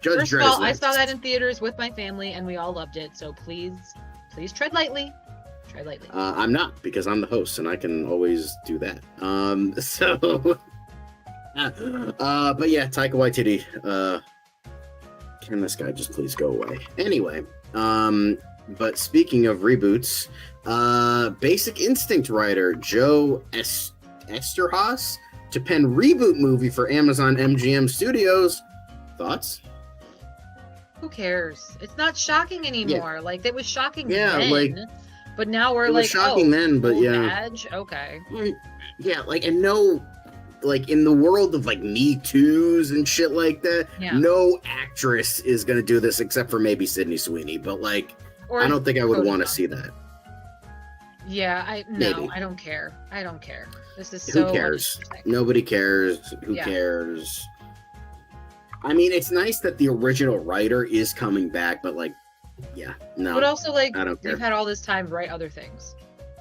Judge First Dredd. of all, I saw that in theaters with my family and we all loved it. So please tread lightly. Tread lightly. I'm not, because I'm the host and I can always do that. But yeah, Taika Waititi. Can this guy just please go away? Anyway, but speaking of reboots, Basic Instinct writer Joe Esterhaus to pen reboot movie for Amazon MGM Studios. Thoughts? Who cares? It's not shocking anymore. Like it was shocking then, like, but now we're it was like, shocking then, but cool yeah, badge? Okay. Yeah, like, and no, like in the world of like Me Too's and shit like that, no actress is gonna do this except for maybe Sydney Sweeney. But like, I don't think I would want to see that. Yeah, I don't care. I don't care. This is so. Who cares? Nobody cares. Who cares? I mean, it's nice that the original writer is coming back, but like, yeah, no. But also, like, I don't care. They've had all this time to write other things.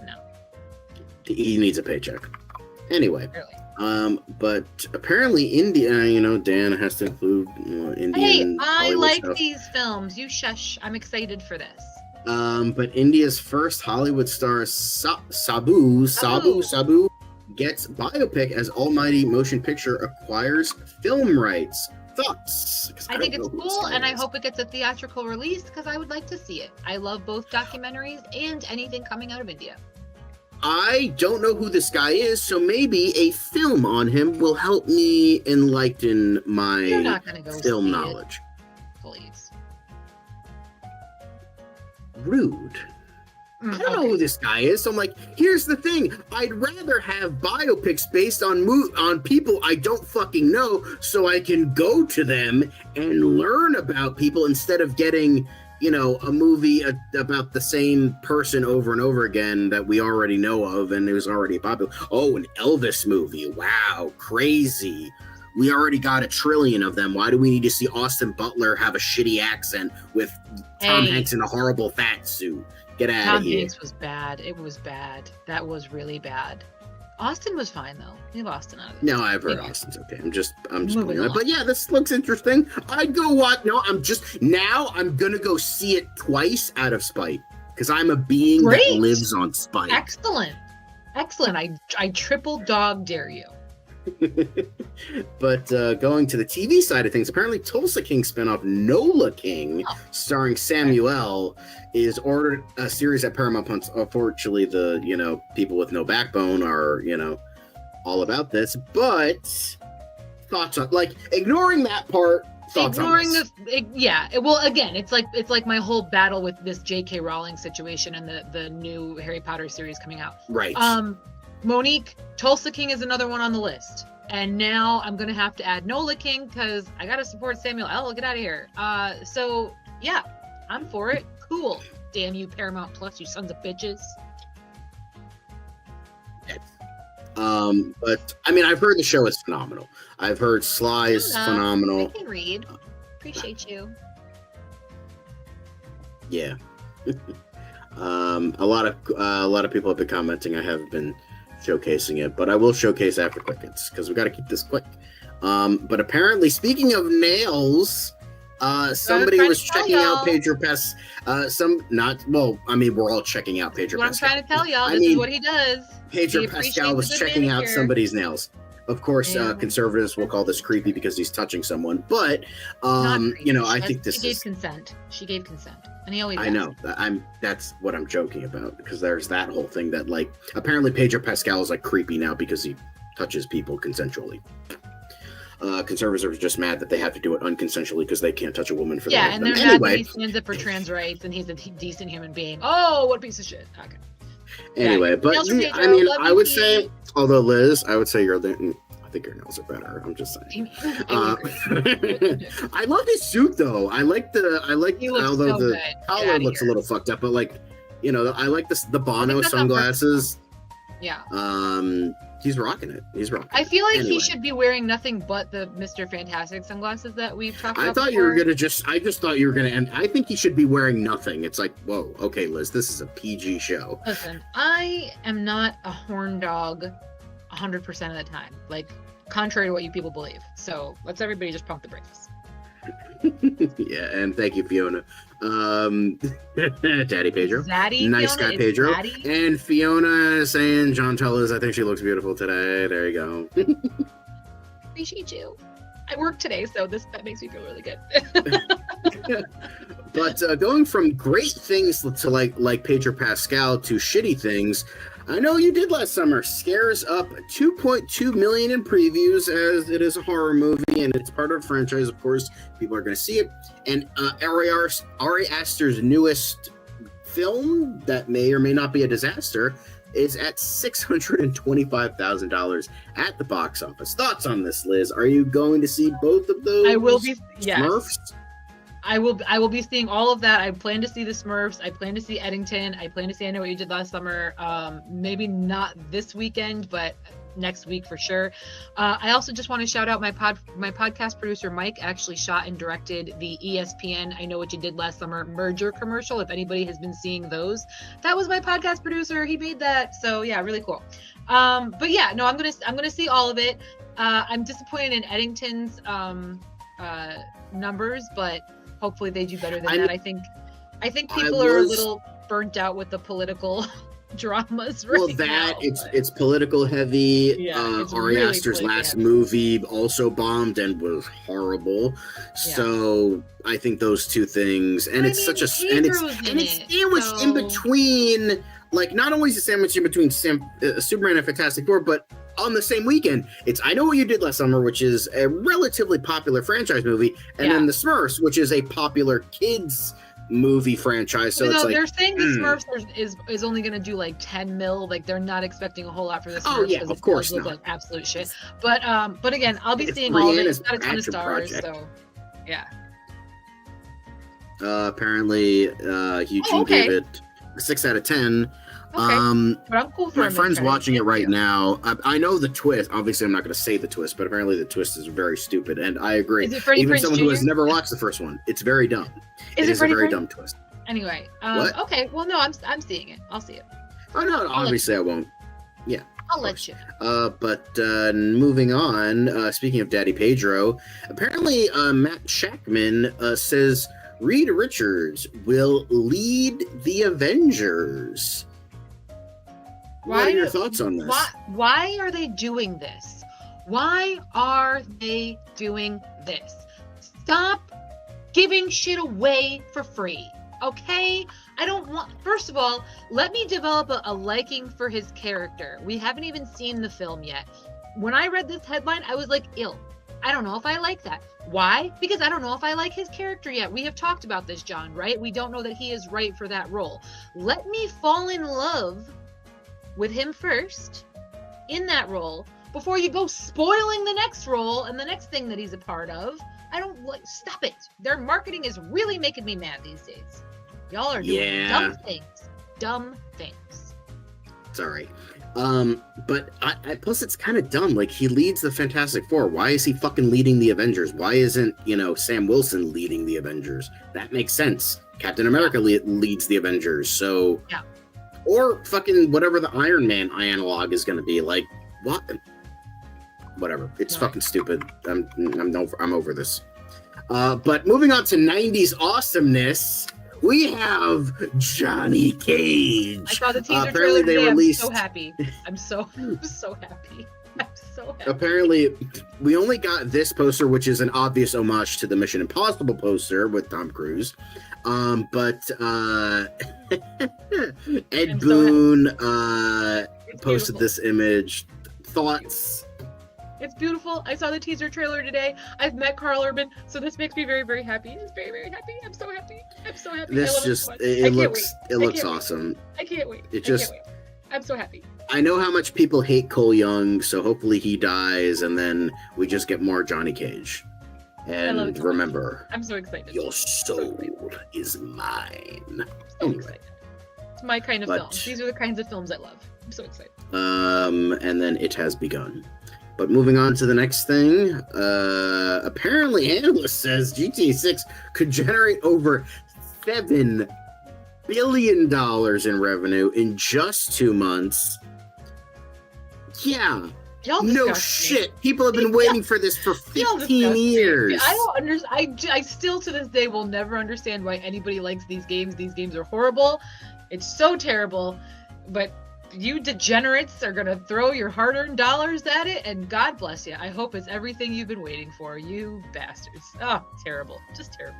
No. He needs a paycheck. Anyway. Really? But apparently India, you know, Dan has to include Indian. Hey, I Hollywood like stuff. these films. You shush. I'm excited for this. But India's first Hollywood star, Sabu gets biopic as Almighty Motion Picture acquires film rights. Thoughts? I think it's cool, and I hope it gets a theatrical release because I would like to see it. I love both documentaries and anything coming out of India. I don't know who this guy is, so maybe a film on him will help me enlighten my film knowledge. Please. Rude. I don't know who this guy is, so I'm like, here's the thing. I'd rather have biopics based on people I don't fucking know so I can go to them and learn about people instead of getting, you know, a movie about the same person over and over again that we already know of and it was already popular. Oh, an Elvis movie. Wow, crazy. We already got 1 trillion of them. Why do we need to see Austin Butler have a shitty accent with Tom Hanks in a horrible fat suit? Get out of here. Tom Hanks was bad. It was bad. That was really bad. Austin was fine though. Leave Austin out of it. No, I've heard Austin's okay. I'm just Moving on. But yeah, this looks interesting. I'd go watch. No, I'm gonna go see it twice out of spite because I'm a being that lives on spite. Excellent. I triple dog dare you. But going to the TV side of things, apparently Tulsa King spinoff Nola King, starring Samuel, is ordered a series at Paramount Plus. Unfortunately, the people with no backbone are all about this. But thoughts on ignoring that part. Ignoring well, again, it's like my whole battle with this J.K. Rowling situation and the new Harry Potter series coming out. Right. Monique, Tulsa King is another one on the list. And now I'm going to have to add Nola King because I got to support Samuel L. Get out of here. So, yeah, I'm for it. Cool. Damn you, Paramount Plus, you sons of bitches. But, I mean, I've heard the show is phenomenal. I've heard Sly is phenomenal. I can read. Appreciate you. Yeah. A lot of people have been commenting. I haven't been showcasing it, but I will showcase after crickets because we got to keep this quick. But apparently, speaking of nails, somebody was checking out Pedro Pas. We're all checking out Pedro Pascal. I'm trying to tell y'all, this is what he does. Pedro Pascal was checking out somebody's nails. Of course, conservatives will call this creepy because he's touching someone, but I think this she gave consent. She gave consent. And he always I know. That's what I'm joking about because there's that whole thing that apparently Pedro Pascal is creepy now because he touches people consensually. Conservatives are just mad that they have to do it unconsensually because they can't touch a woman for the and they're mad that he stands up for trans rights and he's a decent human being. Oh, what a piece of shit. Okay. Anyway, but I mean, I would say, although Liz, I would say I think your nails are better. I'm just saying. I love his suit though. Although the collar looks a little fucked up, but I like the Bono sunglasses. Yeah. He's rocking it. I feel like Anyway. he should be wearing nothing but the Mr. Fantastic sunglasses that we've talked about. I thought you were gonna I just thought you were gonna end. I think he should be wearing nothing. It's like, whoa, okay, Liz, this is a PG show. Listen, I am not a horn dog 100% of the time, like contrary to what you people believe. So let's everybody just pump the brakes. Yeah, and thank you, Fiona. Daddy Pedro. Zaddy, Nice Fiona? guy, It's Pedro. Zaddy? And Fiona saying, John Tellis, I think she looks beautiful today. There you go. Appreciate you. I work today, so that makes me feel really good. But going from great things to like Pedro Pascal to shitty things, I Know You Did Last Summer scares up 2.2 million in previews, as it is a horror movie and it's part of a franchise. Of course, people are going to see it. And Ari Aster's newest film that may or may not be a disaster is at $625,000 at the box office. Thoughts on this, Liz? Are you going to see both of those? I will be. Yes. Smurfs? I will be seeing all of that. I plan to see the Smurfs. I plan to see Eddington. I plan to see I Know What You Did Last Summer. Maybe not this weekend, but next week for sure. I also just want to shout out my podcast producer Mike. Actually shot and directed the ESPN I Know What You Did Last Summer merger commercial. If anybody has been seeing those, that was my podcast producer. He made that. So yeah, really cool. But yeah, no, I'm gonna see all of it. I'm disappointed in Eddington's numbers, but hopefully they do better than that. I think people are a little burnt out with the political dramas right now. It's political heavy. Yeah, it's Ari really Aster's last heavy. movie also bombed and was horrible. Yeah. So I think those two things, and it's such a it's sandwiched in between. Like, not only is it sandwiched in between Superman and Fantastic Four, but on the same weekend, it's I Know What You Did Last Summer, which is a relatively popular franchise movie, and then The Smurfs, which is a popular kids movie franchise. So it's like they're saying the Smurfs is only going to do like 10 mil. Like they're not expecting a whole lot for this. Oh yeah, of course not. Like absolute shit. But again, I'll be seeing all of it. It's got a ton of stars. Project. So yeah. Apparently, Eugene gave it a 6 out of 10. Okay. But I'm cool for my friend's watching it right now. I know the twist. Obviously, I'm not going to say the twist, but apparently the twist is very stupid, and I agree. Is it Freddie Even Prinze someone who Jr.? has never watched the first one, it's very dumb. Is it a very Freddie Prinze? dumb twist. Anyway, What? okay. Well, no, I'm seeing it. I'll see it. Oh no, obviously I won't. Yeah. I'll let you. But moving on. Speaking of Daddy Pedro, apparently Matt Shackman says Reed Richards will lead the Avengers. What are your thoughts on this? Why are they doing this? Why are they doing this? Stop giving shit away for free, okay? I don't want. First of all, let me develop a liking for his character. We haven't even seen the film yet. When I read this headline, I was like, ill. I don't know if I like that. Why? Because I don't know if I like his character yet. We have talked about this, John, right? We don't know that he is right for that role. Let me fall in love with him first in that role before you go spoiling the next role and the next thing that he's a part of. I don't like. Stop it. Their marketing is really making me mad these days. Y'all are doing dumb things. Dumb things. Sorry. But plus it's kind of dumb. Like, he leads the Fantastic Four. Why is he fucking leading the Avengers? Why isn't, Sam Wilson leading the Avengers? That makes sense. Captain America leads the Avengers. So, yeah. Or fucking whatever the Iron Man analog is going to be. Like, what? Whatever. It's fucking stupid. I'm over this. But moving on to 90s awesomeness, we have Johnny Cage. I saw the teaser apparently trailer today. released. I'm so happy. I'm so happy. I'm so happy. Apparently, we only got this poster, which is an obvious homage to the Mission Impossible poster with Tom Cruise. But Ed Boon posted this image. Thoughts? It's beautiful. I saw the teaser trailer today. I've met Carl Urban, so this makes me very, very happy. It's very, very happy. I'm so happy. I'm so happy. This just it looks awesome. I can't wait. It just I'm so happy. I know how much people hate Cole Young, so hopefully he dies and then we just get more Johnny Cage. And remember, I'm so excited. Your soul is mine. So excited. It's my kind of film. These are the kinds of films I love. I'm so excited. And then it has begun. But moving on to the next thing, apparently analyst says GTA 6 could generate over $7 billion in revenue in just 2 months. Yeah. Y'all No disgust me. shit. People have been waiting for this for 15 years. I don't understand. I still to this day will never understand why anybody likes these games. These games are horrible. It's so terrible. But you degenerates are gonna throw your hard-earned dollars at it, and God bless you. I hope it's everything you've been waiting for. You bastards. Oh, terrible. Just terrible.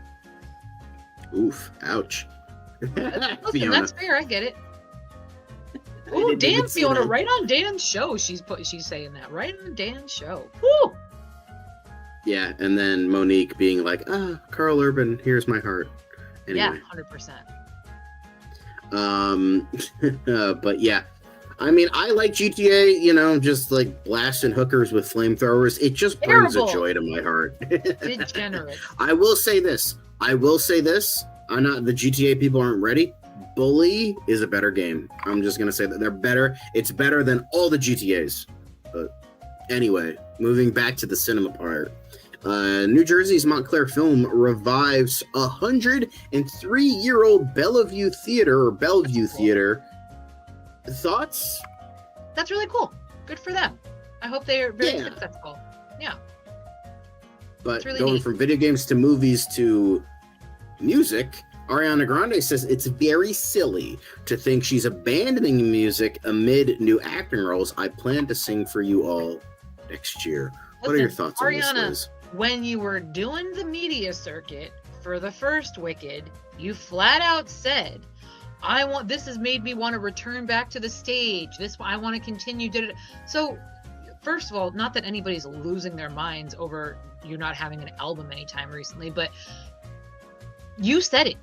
Oof. Ouch. Listen, Fiona. that's fair. I get it. I Ooh, didn't even damn, see Fiona, that. right on Dan's show. She's saying that. Right on Dan's show. Woo! Yeah, and then Monique being like, Carl Urban, here's my heart. Anyway. Yeah, 100%. But yeah. I mean, I like GTA, you know, just like blasting hookers with flamethrowers. It just brings a Terrible. joy to my heart. Degenerate. I will say this. I'm not, the GTA people aren't ready. Bully is a better game. I'm just gonna say that they're better. It's better than all the GTAs. But anyway, moving back to the cinema part. New Jersey's Montclair Film revives 103-year-old Bellevue Theater. Thoughts? That's really cool. Good for them. I hope they are very Yeah. successful. Yeah. But It's really going neat. from video games to movies to music, Ariana Grande says it's very silly to think she's abandoning music amid new acting roles. I plan to sing for you all next year. What are your Listen, thoughts on this, Ariana, Liz? when you were doing the media circuit for the first Wicked, you flat out said, this has made me want to return back to the stage. I want to continue. So, first of all, not that anybody's losing their minds over you not having an album anytime recently, but you said it.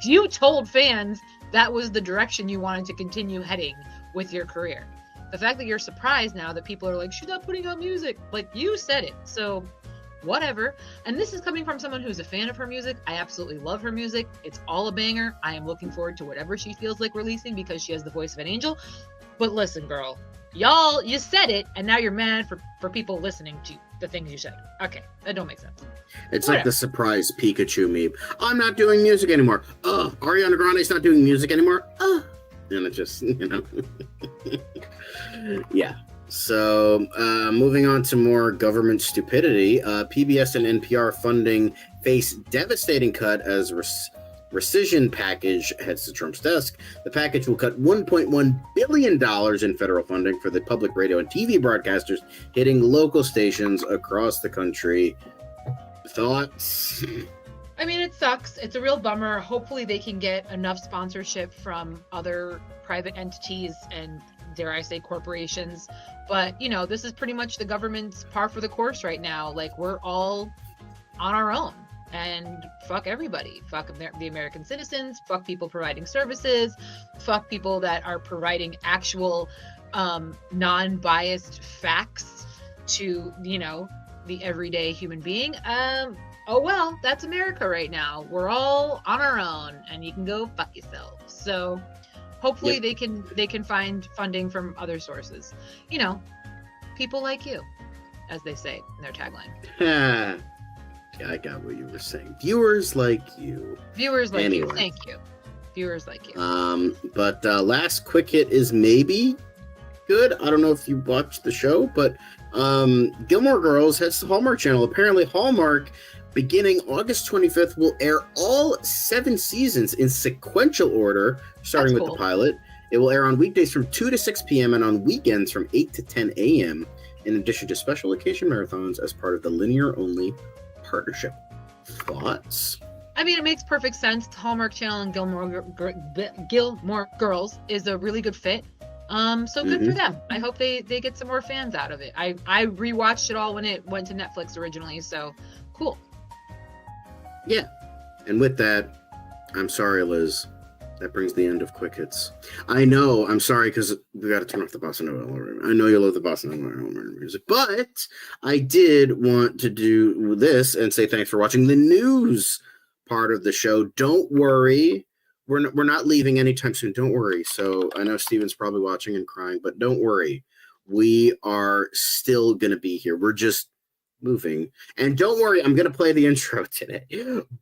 You told fans that was the direction you wanted to continue heading with your career. The fact that you're surprised now that people are like, she's not putting out music, like you said it. So whatever. And this is coming from someone who's a fan of her music. I absolutely love her music. It's all a banger. I am looking forward to whatever she feels like releasing because she has the voice of an angel. But listen, girl, you said it, and now you're mad for people listening to the things you said. Okay, that don't make sense. It's like the surprise Pikachu meme. I'm not doing music anymore. Ariana Grande's not doing music anymore. And it just, you know. Yeah. So, moving on to more government stupidity, PBS and NPR funding face devastating cut as rescission package heads to Trump's desk. The package will cut $1.1 billion in federal funding for the public radio and TV broadcasters, hitting local stations across the country. Thoughts? I mean, it sucks. It's a real bummer. Hopefully they can get enough sponsorship from other private entities and, dare I say, corporations. But, you know, this is pretty much the government's par for the course right now. Like, we're all on our own. And fuck everybody. Fuck the American citizens. Fuck people providing services. Fuck people that are providing actual non-biased facts to, you know, the everyday human being. Oh well, that's America right now. We're all on our own, and you can go fuck yourself. So hopefully they can find funding from other sources. You know, people like you, as they say in their tagline. Yeah, I got what you were saying. Viewers like you. Viewers like Anyway. you. Thank you. Viewers like you. But last quick hit is maybe good. I don't know if you watched the show, but Gilmore Girls heads to Hallmark Channel. Apparently Hallmark, beginning August 25th, will air all 7 seasons in sequential order, starting with the pilot. It will air on weekdays from 2 to 6 p.m. and on weekends from 8 to 10 a.m., in addition to special occasion marathons as part of the linear-only partnership. Thoughts? I mean, it makes perfect sense. Hallmark Channel and Gilmore Girls is a really good fit. So good for them. I hope they get some more fans out of it. I rewatched it all when it went to Netflix originally, so cool. Yeah. And with that, I'm sorry, Liz. That brings the end of Quick Hits. I know, I'm sorry, because we got to turn off the Bossa Nova. I know you love the Bossa Nova music, but I did want to do this and say thanks for watching the news part of the show. Don't worry, we're not leaving anytime soon. Don't worry. So I know Steven's probably watching and crying, but don't worry. We are still gonna be here. We're just moving. And don't worry, I'm gonna play the intro today.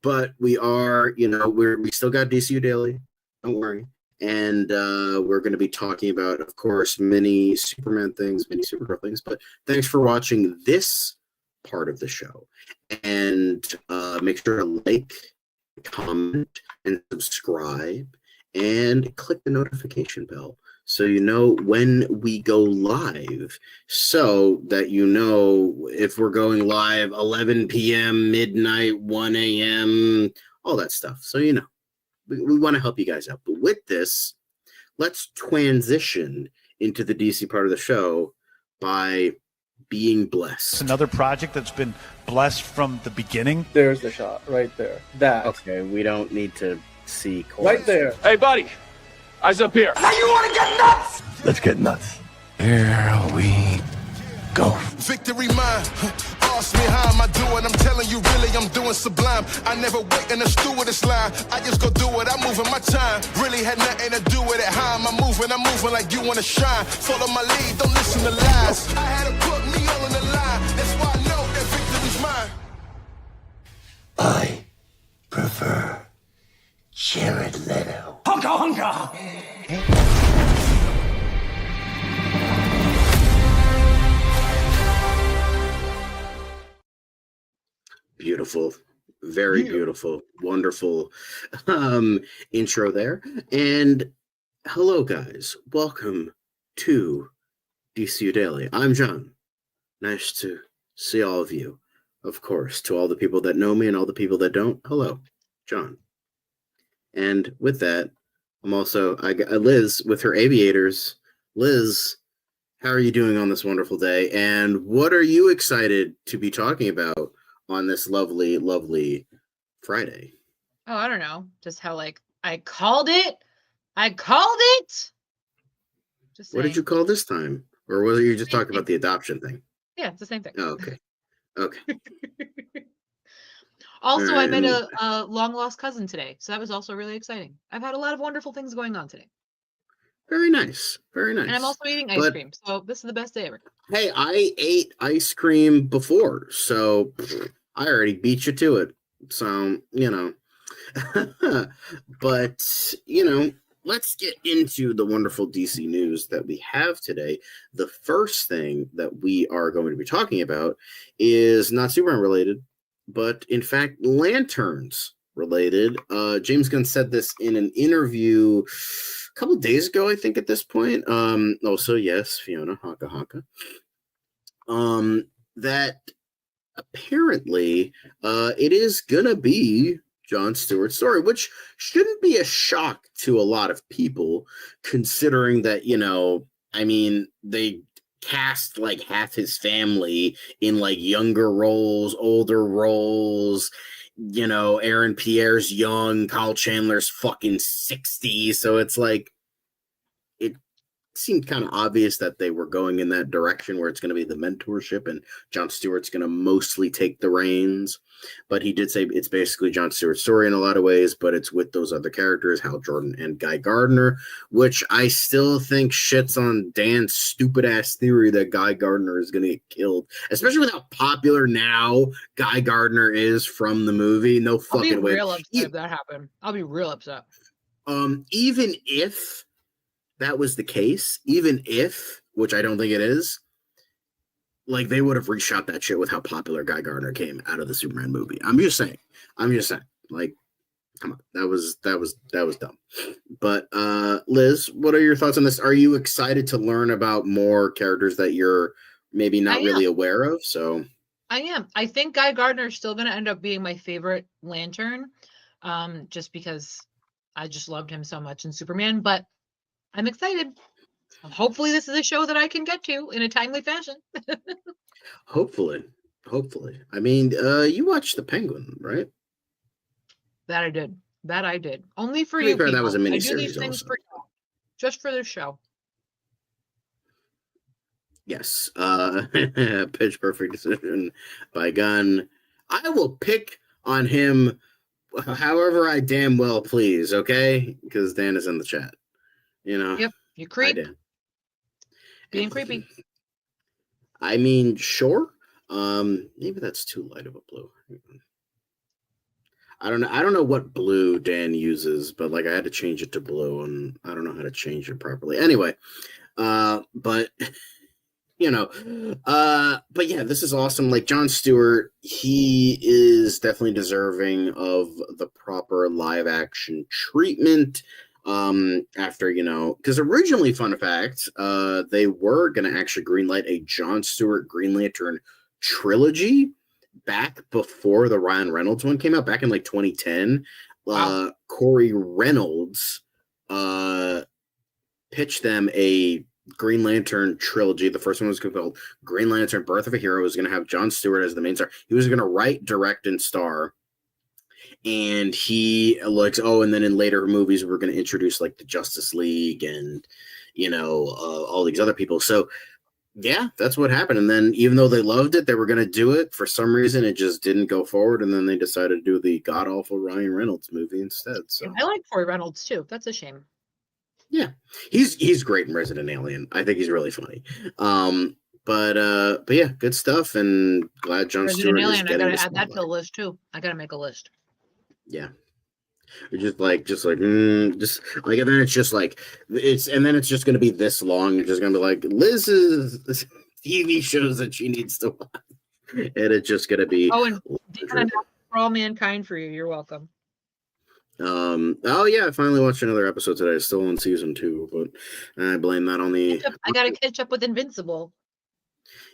But we are, we still got DCU Daily. Don't worry. And we're going to be talking about, of course, many Superman things, many Supergirl things. But thanks for watching this part of the show. And make sure to like, comment, and subscribe, and click the notification bell so you know when we go live, so that you know if we're going live 11 p.m., midnight, 1 a.m., all that stuff. So you know. We want to help you guys out. But with this, let's transition into the DC part of the show by being blessed. Another project that's been blessed from the beginning. There's the shot right there. That. Okay, we don't need to see right there. Hey, buddy. Eyes up here. Now you want to get nuts? Let's get nuts. Here we go. Victory mine. Ask me how am I doing? I'm telling you, really, I'm doing sublime. I never wait in the stewardess line. I just go do it. I'm moving my time. Really had nothing to do with it. How am I moving? I'm moving like you want to shine. Follow my lead. Don't listen to lies. I had to put me all in the line. That's why I know that victory's mine. I prefer Jared Leto. Hunka, hunka. Beautiful, very beautiful, wonderful intro there. And hello, guys. Welcome to DCU Daily. I'm John. Nice to see all of you. Of course, to all the people that know me and all the people that don't, hello, John. And with that, I got Liz with her aviators. Liz, how are you doing on this wonderful day? And what are you excited to be talking about on this lovely, lovely Friday? Oh, I don't know. Just how I called it. Just what did you call this time? Or were you just talking about the adoption thing? Yeah, it's the same thing. Oh, okay. Okay. Also, I met a long lost cousin today, so that was also really exciting. I've had a lot of wonderful things going on today. Very nice. Very nice. And I'm also eating ice cream, so this is the best day ever. Hey, I ate ice cream before, so I already beat you to it. So, but, let's get into the wonderful DC news that we have today. The first thing that we are going to be talking about is not Superman related, but in fact, Lanterns related. James Gunn said this in an interview a couple of days ago, I think, at this point. Also, yes, Fiona, haka. That apparently it is gonna be Jon Stewart's story, which shouldn't be a shock to a lot of people, considering that, they cast like half his family in like younger roles, older roles. Aaron Pierre's young, Kyle Chandler's fucking 60, so it's like it seemed kind of obvious that they were going in that direction where it's going to be the mentorship and Jon Stewart's going to mostly take the reins. But he did say it's basically Jon Stewart's story in a lot of ways, but it's with those other characters, Hal Jordan and Guy Gardner, which I still think shits on Dan's stupid ass theory that Guy Gardner is going to get killed, especially with how popular now Guy Gardner is from the movie. No fucking way. I'll be real upset if that happened. I'll be real upset. Even if that was the case, which I don't think it is, like they would have reshot that shit with how popular Guy Gardner came out of the Superman movie. I'm just saying. Like, come on, that was dumb. But Liz, what are your thoughts on this? Are you excited to learn about more characters that you're maybe not really aware of? So I am. I think Guy Gardner is still going to end up being my favorite Lantern, just because I just loved him so much in Superman. But I'm excited. Hopefully this is a show that I can get to in a timely fashion. Hopefully. I mean, you watched The Penguin, right? That I did. Only for you. That was a mini I do these series things also. for you, just for this show. Yes. Pitch Perfect decision by Gunn. I will pick on him however I damn well please, okay? Because Dan is in the chat. You know. Yep, you Hi, creep. Dan. Being creepy. I mean, sure. Maybe that's too light of a blue. I don't know. I don't know what blue Dan uses, but like I had to change it to blue, and I don't know how to change it properly. Anyway, but but yeah, this is awesome. Like Jon Stewart, he is definitely deserving of the proper live action treatment. After because originally, fun fact, they were gonna actually greenlight a Jon Stewart Green Lantern trilogy back before the Ryan Reynolds one came out back in like 2010. Wow. Corey Reynolds pitched them a Green Lantern trilogy. The first one was called Green Lantern Birth of a Hero. It was going to have Jon Stewart as the main star. He was going to write, direct, and star. And he and then in later movies, we're going to introduce like the Justice League and, all these other people. So, yeah, that's what happened. And then even though they loved it, they were going to do it. For some reason, it just didn't go forward. And then they decided to do the god-awful Ryan Reynolds movie instead. So I like Corey Reynolds, too. That's a shame. Yeah, he's great in Resident Alien. I think he's really funny. But yeah, good stuff, and glad Jon Stewart is getting. I gotta add that to the list too. I gotta make a list. Yeah, just like, and then it's just like and then it's just gonna be this long. It's just gonna be like Lizz's TV shows that she needs to watch, and it's just gonna be. Oh, and For All Mankind for you. You're welcome. Oh yeah, I finally watched another episode today. It's still on season 2, but I blame that on the. I gotta catch up with Invincible.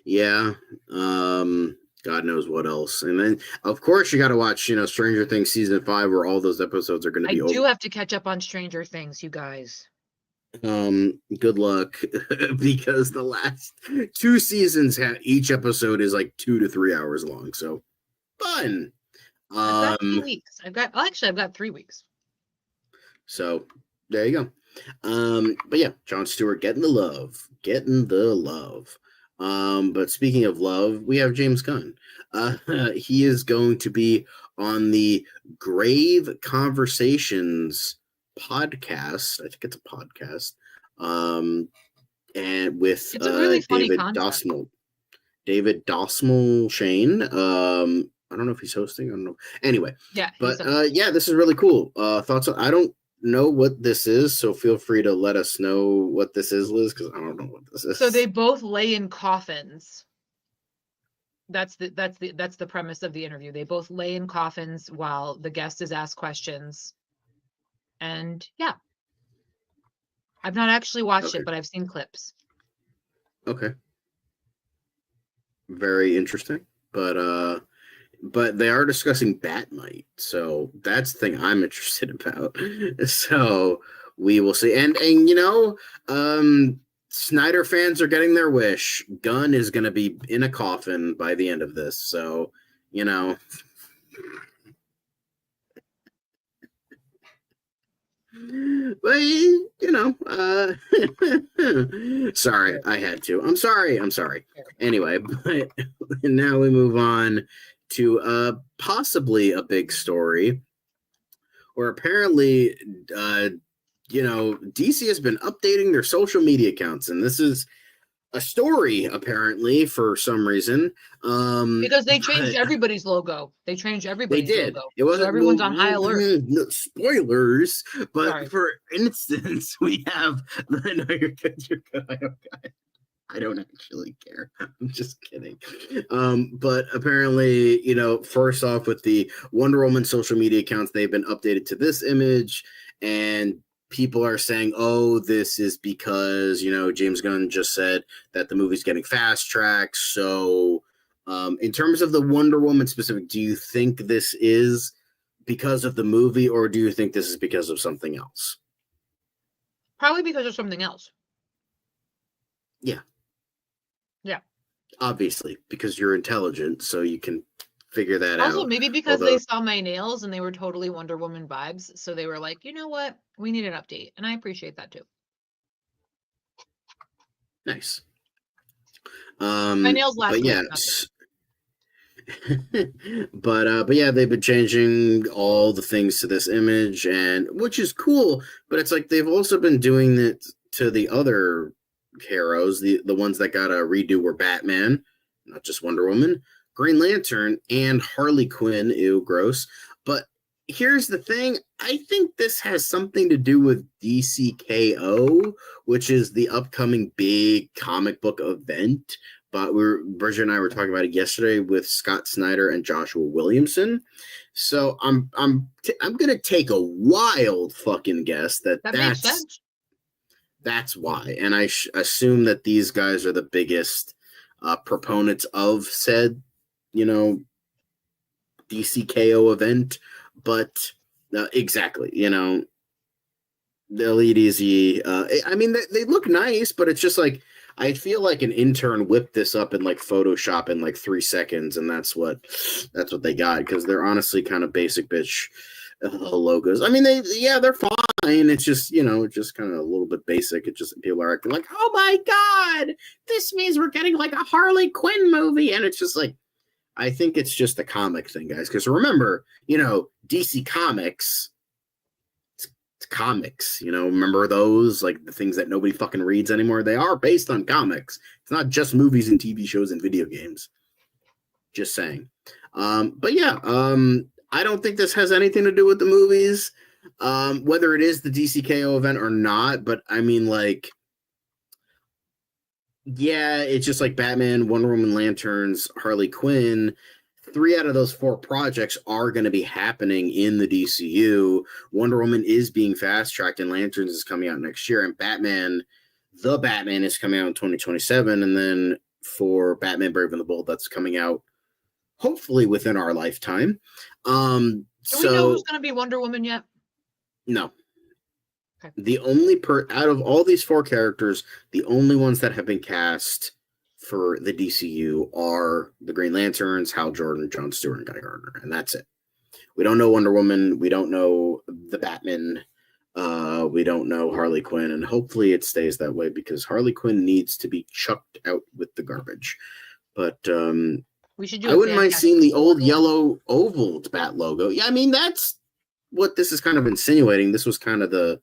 Yeah. God knows what else. And then of course you gotta watch, Stranger Things season 5, where all those episodes are gonna be I do have to catch up on Stranger Things, you guys. Good luck, because the last 2 seasons each episode is like 2 to 3 hours long. So fun. I've got 2 weeks. I've got 3 weeks. So there you go. But yeah, Jon Stewart getting the love. But speaking of love, we have James Gunn. He is going to be on the Grave Conversations podcast. I think it's a podcast. And with it's a really funny David Dosmal Shane. I don't know if he's hosting. I don't know. Anyway, yeah. But yeah, this is really cool. Thoughts? I don't know what this is, so feel free to let us know what this is, Liz, because I don't know what this is. So they both lay in coffins. That's the premise of the interview. They both lay in coffins while the guest is asked questions. And yeah, I've not actually watched it, but I've seen clips. Okay. Very interesting, but they are discussing Bat Night, so that's the thing I'm interested about. So we will see. And Snyder fans are getting their wish. Gunn is going to be in a coffin by the end of this. So, but sorry, I had to. I'm sorry. Anyway, but now we move on to possibly a big story, where apparently DC has been updating their social media accounts, and this is a story apparently for some reason. Because they changed everybody's logo. They changed everybody's logo. They did. It wasn't, so everyone's on high alert. No spoilers, but sorry. For instance, we have. No, you're good. You're good. I don't actually care. I'm just kidding. But apparently, first off, with the Wonder Woman social media accounts, they've been updated to this image, and people are saying, oh, this is because, James Gunn just said that the movie's getting fast tracked. So in terms of the Wonder Woman specific, do you think this is because of the movie, or do you think this is because of something else? Probably because of something else. Yeah. Yeah. Obviously, because you're intelligent, so you can figure that out. Also, maybe because they saw my nails and they were totally Wonder Woman vibes. So they were like, you know what? We need an update. And I appreciate that too. Nice. My nails last week. But yeah, they've been changing all the things to this image, and which is cool. But it's like they've also been doing it to the other heroes. The ones that got a redo were Batman, not just Wonder Woman, Green Lantern, and Harley Quinn. Ew, gross. But here's the thing. I think this has something to do with DCKO, which is the upcoming big comic book event. But Bridget and I were talking about it yesterday with Scott Snyder and Joshua Williamson. So I'm gonna take a wild fucking guess that makes sense. That's why. And I assume that these guys are the biggest proponents of said, DCKO event. But exactly, the Elite Easy. I mean, they look nice, but it's just like, I feel like an intern whipped this up in like Photoshop in like 3 seconds, and that's what they got, because they're honestly kind of basic bitch logos. I mean, they're fine. It's just just kind of a little bit basic. It just people are acting like, oh my god, this means we're getting like a Harley Quinn movie, and it's just like, I think it's just a comic thing, guys. Because remember, DC Comics. Comics, remember those, like the things that nobody fucking reads anymore? They are based on comics. It's not just movies and TV shows and video games. Just saying. But yeah, I don't think this has anything to do with the movies, whether it is the DCKO event or not. But I mean, like, yeah, it's just like Batman, Wonder Woman, Lanterns, Harley Quinn. 3 out of those 4 projects are going to be happening in the DCU. Wonder Woman is being fast-tracked, and Lanterns is coming out next year, and The Batman is coming out in 2027, and then for Batman Brave and the Bold, that's coming out hopefully within our lifetime. Do we know who's going to be Wonder Woman yet? No. Okay. The only out of all these 4 characters, the only ones that have been cast for the DCU are the Green Lanterns, Hal Jordan, Jon Stewart, and Guy Gardner, and that's it. We don't know Wonder Woman. We don't know the Batman. We don't know Harley Quinn, and hopefully it stays that way, because Harley Quinn needs to be chucked out with the garbage. But we should do. I wouldn't mind seeing the old yellow oval Bat logo. Yeah, I mean, that's what this is kind of insinuating. This was kind of the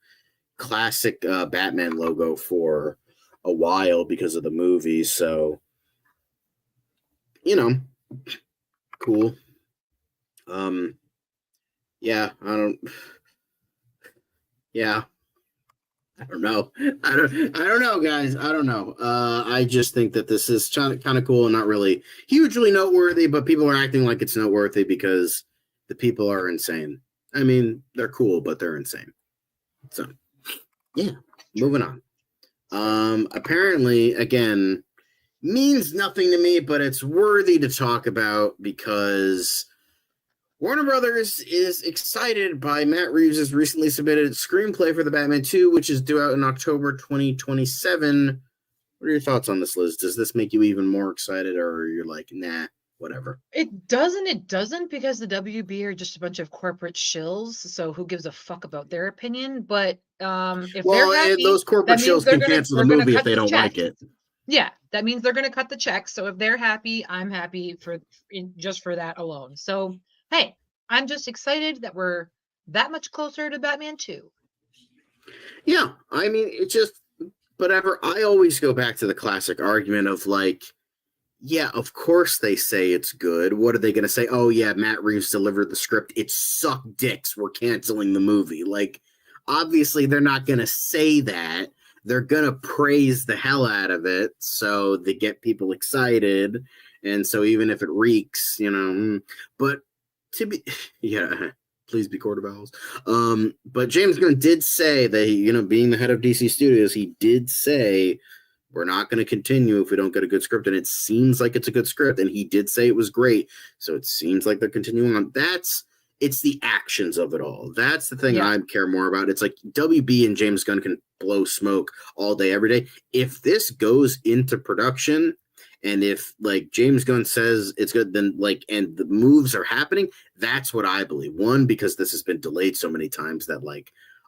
classic Batman logo for a while because of the movie, so cool. Yeah, I don't know. I don't know, guys. I don't know. I just think that this is kind of cool and not really hugely noteworthy, but people are acting like it's noteworthy because the people are insane. I mean, they're cool, but they're insane. So, yeah, moving on. Apparently, again, means nothing to me, but it's worthy to talk about because Warner Brothers is excited by Matt Reeves' recently submitted screenplay for The Batman 2, which is due out in October 2027. What are your thoughts on this, Liz? Does this make you even more excited, or you're like, nah, whatever? It doesn't, because the WB are just a bunch of corporate shills, so who gives a fuck about their opinion? But if they're happy, those corporate shills can cancel the movie if they don't like it. Yeah, that means they're going to cut the check. So if they're happy, I'm happy just for that alone. So hey, I'm just excited that we're that much closer to Batman 2. Yeah, I mean, I always go back to the classic argument of like, yeah, of course they say it's good. What are they going to say? Oh, yeah, Matt Reeves delivered the script. It sucked dicks. We're canceling the movie. Like, obviously, they're not going to say that. They're going to praise the hell out of it so they get people excited. And so even if it reeks, but please be quarter vowels. But James Gunn did say that, being the head of DC Studios, he did say, we're not going to continue if we don't get a good script. And it seems like it's a good script. And he did say it was great. So it seems like they're continuing on. It's the actions of it all. That's the thing I care more about. It's like WB and James Gunn can blow smoke all day, every day. If this goes into production, and if like James Gunn says it's good, then and the moves are happening, that's what I believe. One, because this has been delayed so many times that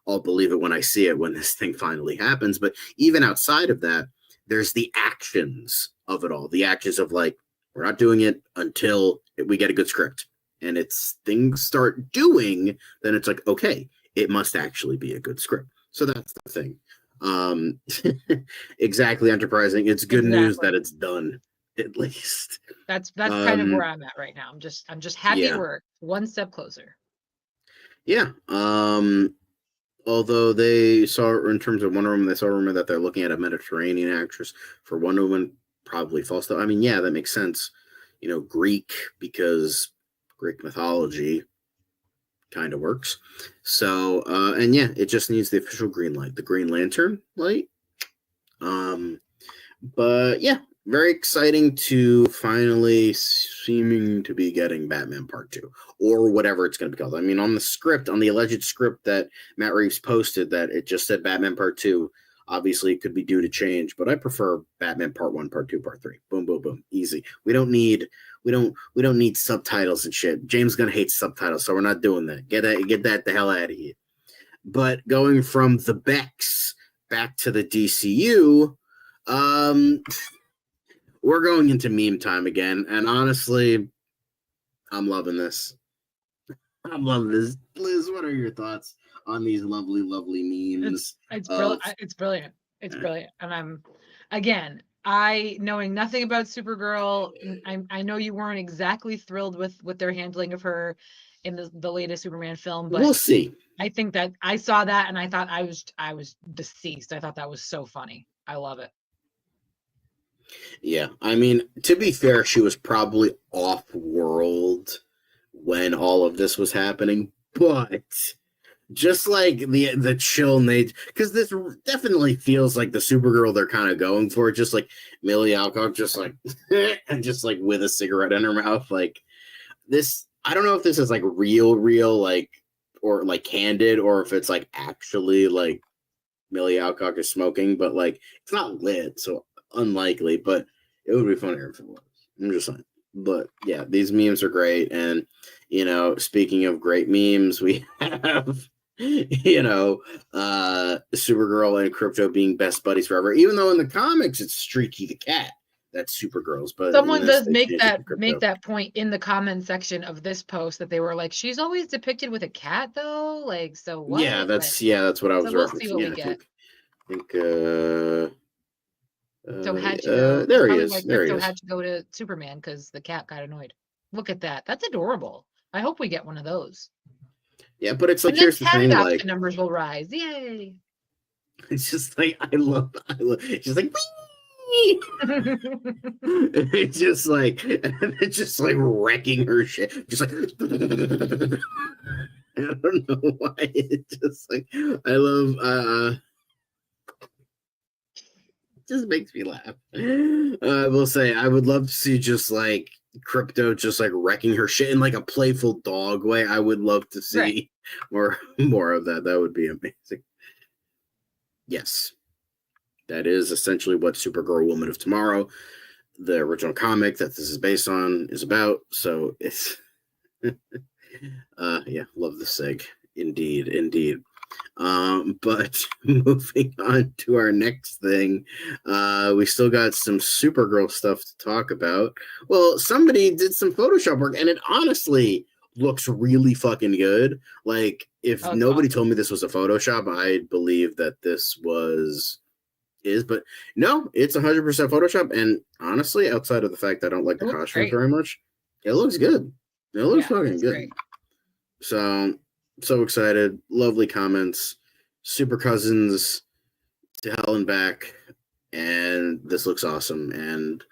I'll believe it when I see it, when this thing finally happens. But even outside of that, there's the actions of it all. The actions of We're not doing it until we get a good script. And it's things start doing, then it's like, okay, it must actually be a good script. So that's the thing. Exactly, Enterprising. It's good news that it's done, at least. That's kind of where I'm at right now. I'm just happy we're one step closer. Yeah. Although they saw, in terms of Wonder Woman, they saw a rumor that they're looking at a Mediterranean actress for Wonder Woman. Probably false, though. I mean, yeah, that makes sense. You know, Greek, because Greek mythology kind of works. So, and yeah, it just needs the official green light, the Green Lantern light. But yeah, very exciting to finally seeming to be getting Batman Part 2, or whatever it's going to be called. I mean, on the script, on the alleged script that Matt Reeves posted, that it just said Batman Part 2. Obviously, it could be due to change, but I prefer Batman Part 1, Part 2, Part 3. Boom, boom, boom. Easy. We don't need subtitles and shit. James Gunn hates subtitles, so we're not doing that. Get that the hell out of here. But going from the Becks back to the DCU, we're going into meme time again, and honestly, I'm loving this. I'm loving this. Liz, what are your thoughts on these lovely, lovely memes? It's brilliant. It's brilliant. It's brilliant. And I knowing nothing about Supergirl, I know you weren't exactly thrilled with their handling of her in the latest Superman film, but we'll see. I think that I saw that and I thought I was deceased. I thought that was so funny. I love it. Yeah, I mean, to be fair, she was probably off-world when all of this was happening, but just like the chill nature, because this definitely feels like the Supergirl they're kind of going for, just like Millie Alcock, just like and just like with a cigarette in her mouth, like this. I don't know if this is like real, like, or like candid, or if it's like actually like Millie Alcock is smoking, but like it's not lit, so unlikely. But it would be funnier if it was. I'm just saying. But yeah, these memes are great, and you know, speaking of great memes, we have Supergirl and Crypto being best buddies forever, even though in the comics it's Streaky the cat that's Supergirl's. But someone does make that point in the comment section of this post, that they were like, she's always depicted with a cat though, like, so what? Yeah, that's what I was so we'll see what we get. I think so had you go, there he is. Like, there he so is. had to go to Superman because the cat got annoyed. Look at that. That's adorable. I hope we get one of those. Yeah, but it's like, here's the thing, like, the numbers will rise. Yay! It's just like I love it's just like wee! It's just like, and it's just like wrecking her shit. Just like I don't know why. It's just like I love it just makes me laugh. I will say I would love to see just like Crypto just like wrecking her shit in like a playful dog way. I would love to see more of that. That would be amazing. Yes, that is essentially what Supergirl Woman of Tomorrow, the original comic that this is based on, is about. So it's yeah, love the sig. Indeed. But moving on to our next thing, we still got some Supergirl stuff to talk about. Well, somebody did some Photoshop work, and it honestly looks really fucking good. Like, if nobody told me this was a Photoshop, I'd believe that this but no, it's 100% Photoshop. And honestly, outside of the fact that I don't like the costume very much, it looks good. It looks fucking good. Great. So excited. Lovely comments. Super Cousins to hell and back. And this looks awesome. And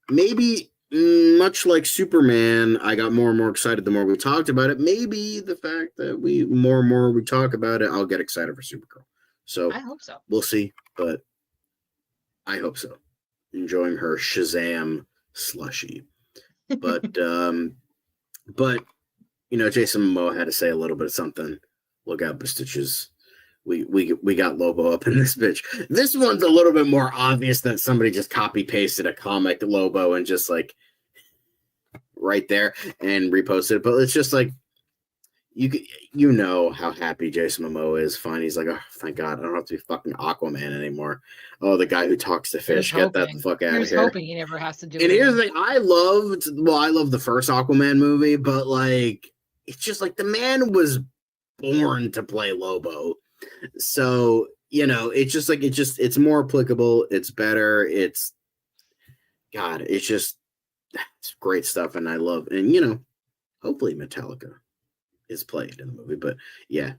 maybe, much like Superman, I got more and more excited the more we talked about it. Maybe the fact that more and more we talk about it, I'll get excited for Supergirl. So I hope so. We'll see, but I hope so. Enjoying her Shazam slushy. But you know, Jason Momoa had to say a little bit of something. Look out, Stitches. We got Lobo up in this bitch. This one's a little bit more obvious that somebody just copy pasted a comic Lobo and just like right there and reposted it. But it's just like, you know how happy Jason Momoa is. Fine, he's like, oh, thank God, I don't have to be fucking Aquaman anymore. Oh, the guy who talks to fish, get that the fuck out of Here's here. hoping he never has to do it. And here's again. the thing, I love the first Aquaman movie, but like, it's just like the man was born to play Lobo, so it's just like it's more applicable. It's better. It's great stuff, and I love, and hopefully Metallica is played in the movie. But yeah,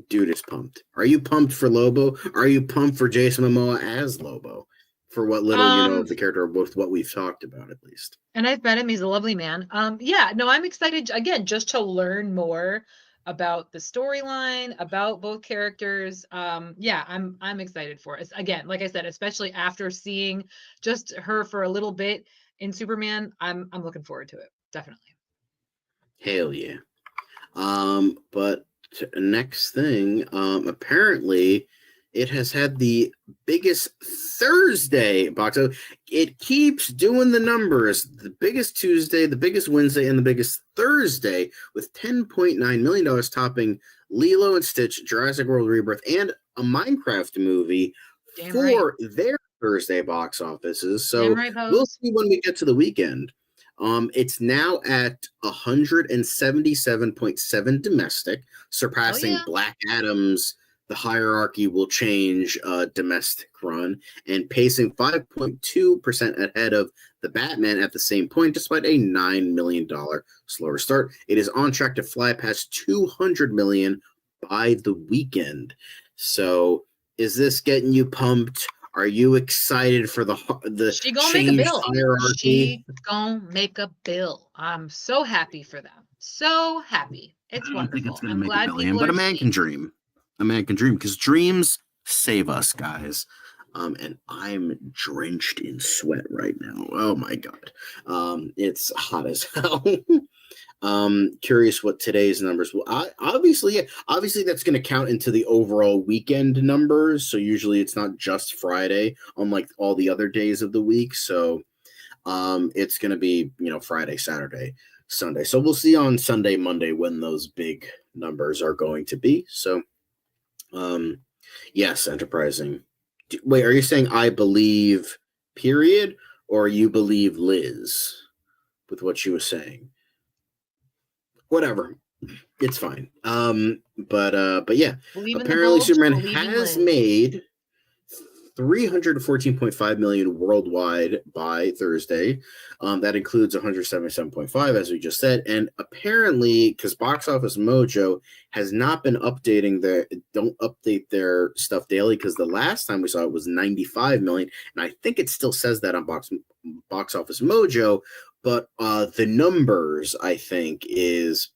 dude is pumped. Are you pumped for Lobo? Are you pumped for Jason Momoa as Lobo? For what little you know of the character, with what we've talked about, at least. And I've met him. He's a lovely man. Yeah, no, I'm excited again just to learn more about the storyline, about both characters. Yeah, I'm excited for it. Again, like I said, especially after seeing just her for a little bit in Superman, I'm looking forward to it. Definitely. Hell yeah. But next thing, apparently it has had the biggest Thursday box office. It keeps doing the numbers. The biggest Tuesday, the biggest Wednesday, and the biggest Thursday, with $10.9 million, topping Lilo and Stitch, Jurassic World Rebirth, and a Minecraft movie for their Thursday box offices. So we'll see when we get to the weekend. It's now at 177.7 domestic, surpassing Black Adam's The Hierarchy Will Change domestic run, and pacing 5.2% ahead of The Batman at the same point, despite a $9 million slower start. It is on track to fly past $200 million by the weekend. So is this getting you pumped? Are you excited for the She gonna changed make a bill. hierarchy? She gonna make a bill. I'm so happy for them. So happy. It's wonderful. I don't think it's gonna I'm make glad a billion, people but a are man can dream. A man can dream, because dreams save us, guys. And I'm drenched in sweat right now. Oh my God. It's hot as hell. Curious what today's numbers will. Obviously that's going to count into the overall weekend numbers. So usually it's not just Friday, unlike all the other days of the week. So it's going to be Friday, Saturday, Sunday. So we'll see on Sunday, Monday when those big numbers are going to be. So yes, enterprising. Wait, are you saying I believe period, or you believe Liz with what she was saying? Whatever, it's fine. But yeah, apparently Superman has made $314.5 million worldwide by Thursday. That includes 177.5, as we just said. And apparently, because Box Office Mojo has not been don't update their stuff daily, because the last time we saw it was 95 million. And I think it still says that on Box Office Mojo, but the numbers, I think, is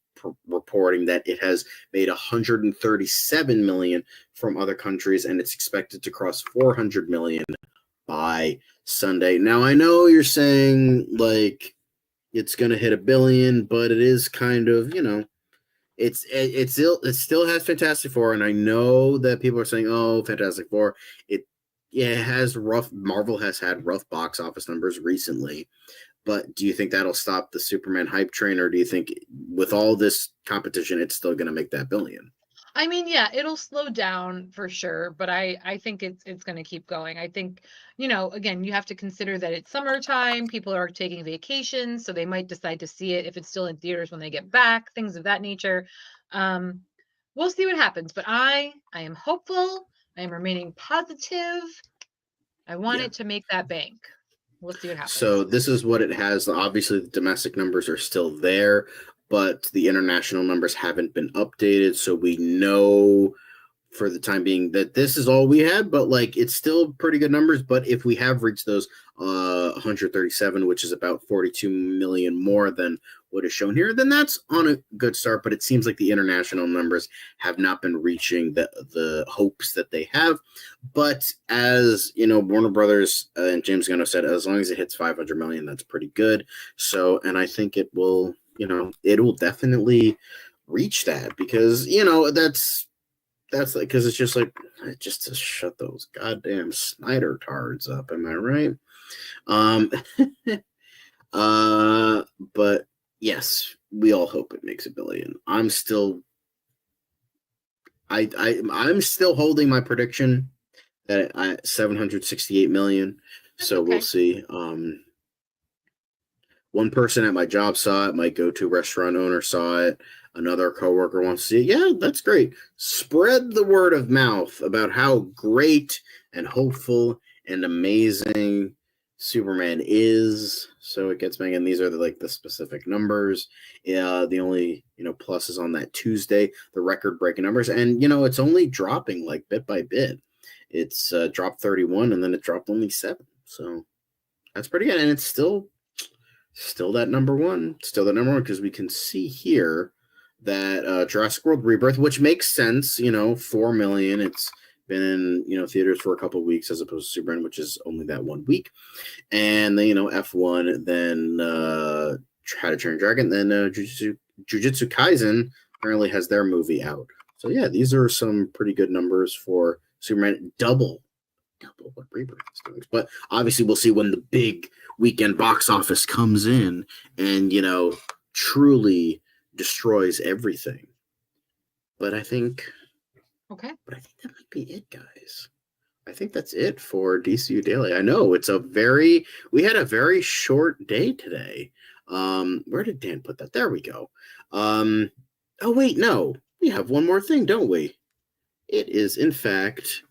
reporting that it has made 137 million from other countries, and it's expected to cross 400 million by Sunday. Now, I know you're saying like it's going to hit $1 billion, but it is kind of, it still has Fantastic Four, and I know that people are saying, oh, Fantastic Four, it has Marvel has had rough box office numbers recently. But do you think that'll stop the Superman hype train, or do you think with all this competition, it's still going to make that $1 billion? I mean, yeah, it'll slow down for sure, but I think it's going to keep going. I think, again, you have to consider that it's summertime. People are taking vacations, so they might decide to see it if it's still in theaters when they get back, things of that nature. We'll see what happens, but I am hopeful. I am remaining positive. I want it to make that bank. We'll see what happens. So this is what it has. Obviously, the domestic numbers are still there, but the international numbers haven't been updated. So we know for the time being that this is all we had, but it's still pretty good numbers. But if we have reached those 137, which is about 42 million more than what is shown here, then that's on a good start. But it seems like the international numbers have not been reaching the hopes that they have. But as Warner Brothers and James Gunn said, as long as it hits 500 million, that's pretty good. So, and I think it will, it will definitely reach that, because that's like, because it's just to shut those goddamn Snyder tards up. Am I right? But yes, we all hope it makes $1 billion. I'm still I'm still holding my prediction that 768 million. So we'll see. One person at my job saw it. My go-to restaurant owner saw it. Another coworker wants to see it. Yeah, that's great. Spread the word of mouth about how great and hopeful and amazing Superman is. So it gets back, and these are the specific numbers. The only plus is on that Tuesday, the record-breaking numbers, and it's only dropping like bit by bit. It's dropped 31, and then it dropped only 7. So that's pretty good, and it's still that number one. Still that number one because we can see here that Jurassic World Rebirth, which makes sense, 4 million. It's been in theaters for a couple of weeks as opposed to Superman, which is only that 1 week. And then F1, then How to Train Your Dragon, then Jujutsu Kaisen apparently has their movie out. So yeah, these are some pretty good numbers for Superman. Double what Rebirth is doing. But obviously we'll see when the big weekend box office comes in and truly destroys everything. But I think that might be it, guys. I think that's it for DCU Daily. I know we had a very short day today. Where did Dan put that? There we go. Oh wait, no. We have one more thing, don't we? It is in fact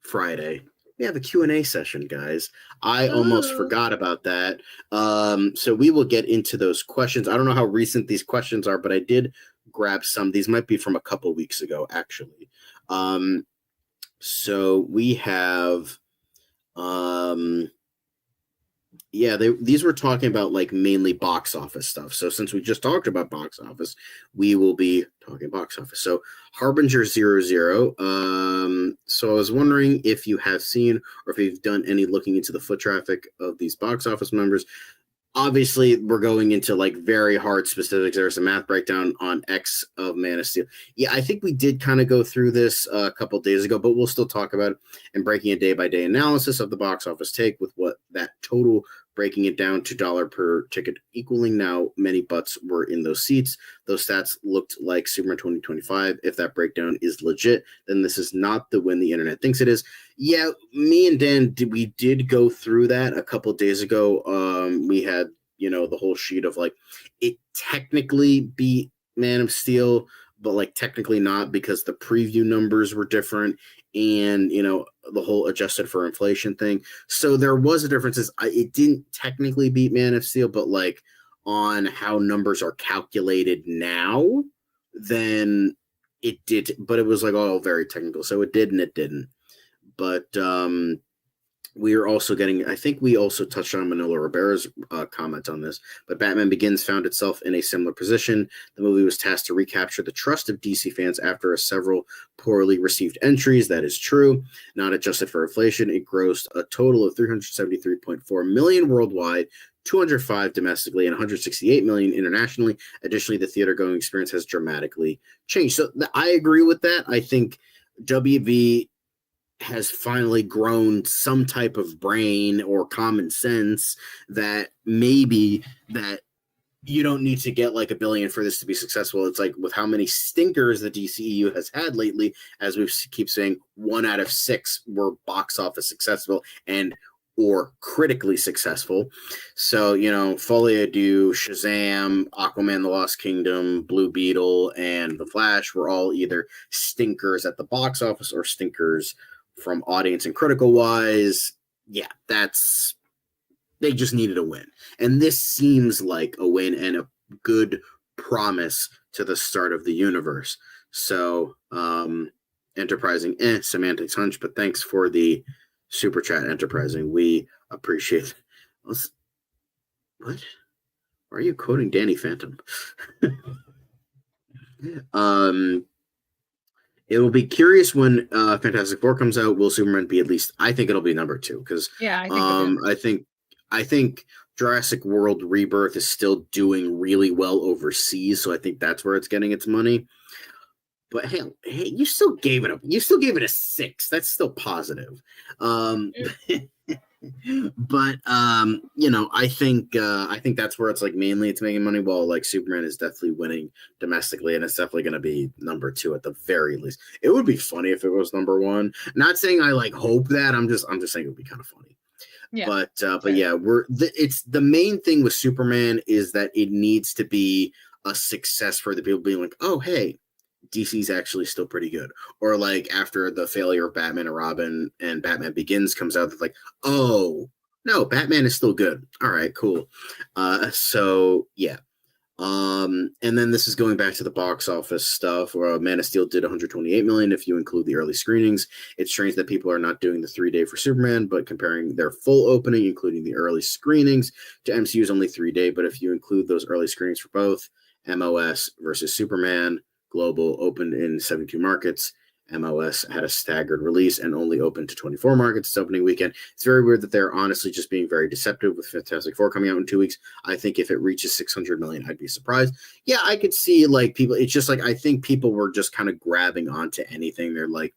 Friday. We have a Q&A session, guys. I almost forgot about that. So we will get into those questions. I don't know how recent these questions are, but I did grab some. These might be from a couple weeks ago, actually. So we have, these were talking about mainly box office stuff. So since we just talked about box office, we will be talking box office. So Harbinger 00. So I was wondering if you have seen or if you've done any looking into the foot traffic of these box office numbers. Obviously, we're going into very hard specifics. There's a math breakdown on X of Man of Steel. Yeah, I think we did kind of go through this a couple days ago, but we'll still talk about it and breaking a day-by-day analysis of the box office take with what that total, breaking it down to $1 per ticket, equaling now many butts were in those seats. Those stats looked like Superman 2025. If that breakdown is legit, then this is not the win the internet thinks it is. Yeah, me and Dan, we did go through that a couple days ago. We had, the whole sheet of it technically beat Man of Steel, but technically not because the preview numbers were different and, the whole adjusted for inflation thing. So there was a difference. It didn't technically beat Man of Steel, but on how numbers are calculated now, then it did. But it was all very technical. So it did and it didn't. But we are also getting, I think we also touched on Manolo Rivera's comment on this, but Batman Begins found itself in a similar position. The movie was tasked to recapture the trust of DC fans after several poorly received entries. That is true. Not adjusted for inflation, it grossed a total of $373.4 million worldwide, 205 domestically, and 168 million internationally. Additionally, the theater-going experience has dramatically changed. So I agree with that. I think WB has finally grown some type of brain or common sense that maybe that you don't need to get $1 billion for this to be successful. It's with how many stinkers the DCEU has had lately, as we keep saying, 1 out of 6 were box office successful or critically successful. So, Folie à Deux, Shazam, Aquaman the Lost Kingdom, Blue Beetle, and The Flash were all either stinkers at the box office or stinkers from audience and critical wise. Yeah, they just needed a win. And this seems like a win and a good promise to the start of the universe. So, enterprising, semantics hunch, but thanks for the super chat, enterprising. We appreciate it. What? Why are you quoting Danny Phantom? It will be curious when Fantastic Four comes out. Will Superman be at least? I think it'll be number 2 because I think Jurassic World Rebirth is still doing really well overseas, so I think that's where it's getting its money. But hey, you still gave it a 6. That's still positive. But I think that's where it's like mainly it's making money, while like Superman is definitely winning domestically, and it's definitely going to be number 2 at the very least. It would be funny if it was number 1. Not saying I like hope that. I'm just saying it would be kind of funny. Yeah. But yeah, it's the main thing with Superman is that it needs to be a success for the people being like, oh hey, DC's actually still pretty good. Or like after the failure of Batman and Robin and Batman Begins comes out, it's like, oh no, Batman is still good. All right, cool. So yeah. And then this is going back to the box office stuff where Man of Steel did 128 million if you include the early screenings. It's strange that people are not doing the 3-day for Superman, but comparing their full opening, including the early screenings, to MCU's only 3-day. But if you include those early screenings for both, MOS versus Superman Global opened in 72 markets. MOS had a staggered release and only opened to 24 markets this opening weekend. It's very weird that they're honestly just being very deceptive with Fantastic Four coming out in 2 weeks. I think if it reaches 600 million, I'd be surprised. Yeah, I could see like people, it's just like, I think people were just kind of grabbing onto anything. They're like,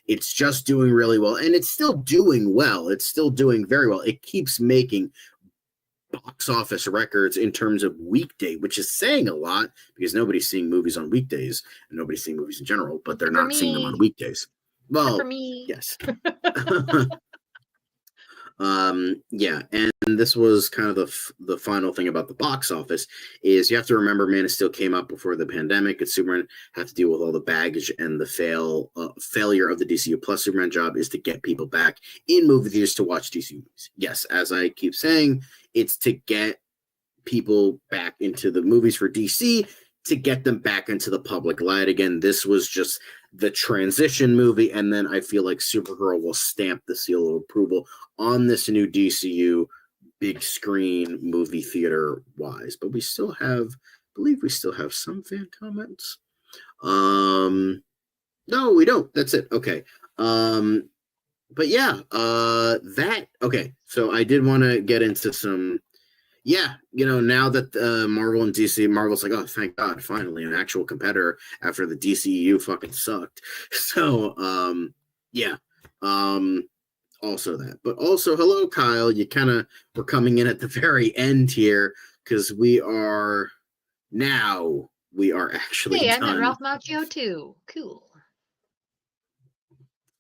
it's just doing really well. And it's still doing well. It's still doing very well. It keeps making box office records in terms of weekday, which is saying a lot because nobody's seeing movies on weekdays and nobody's seeing movies in general, but they're not seeing them on weekdays. Well, yes. Yeah, and this was kind of the final thing about the box office is you have to remember Man of Steel came out before the pandemic, and Superman had to deal with all the baggage and the failure of the DCU plus Superman job is to get people back in movie theaters to watch DC movies. Yes, as I keep saying, it's to get people back into the movies for DC, to get them back into the public light again. This was just the transition movie, and then I feel like Supergirl will stamp the seal of approval on this new DCU big screen movie theater wise. But we still have, I believe we still have some fan comments. No, we don't. That's it. Okay. But yeah, okay. So I did want to get into some, now that Marvel and DC, Marvel's like, oh, thank God, finally an actual competitor after the DCU fucking sucked. So, also that. But also, hello, Kyle. You kind of were coming in at the very end here because we are actually Hey, I done. met Ralph Macchio too. Cool.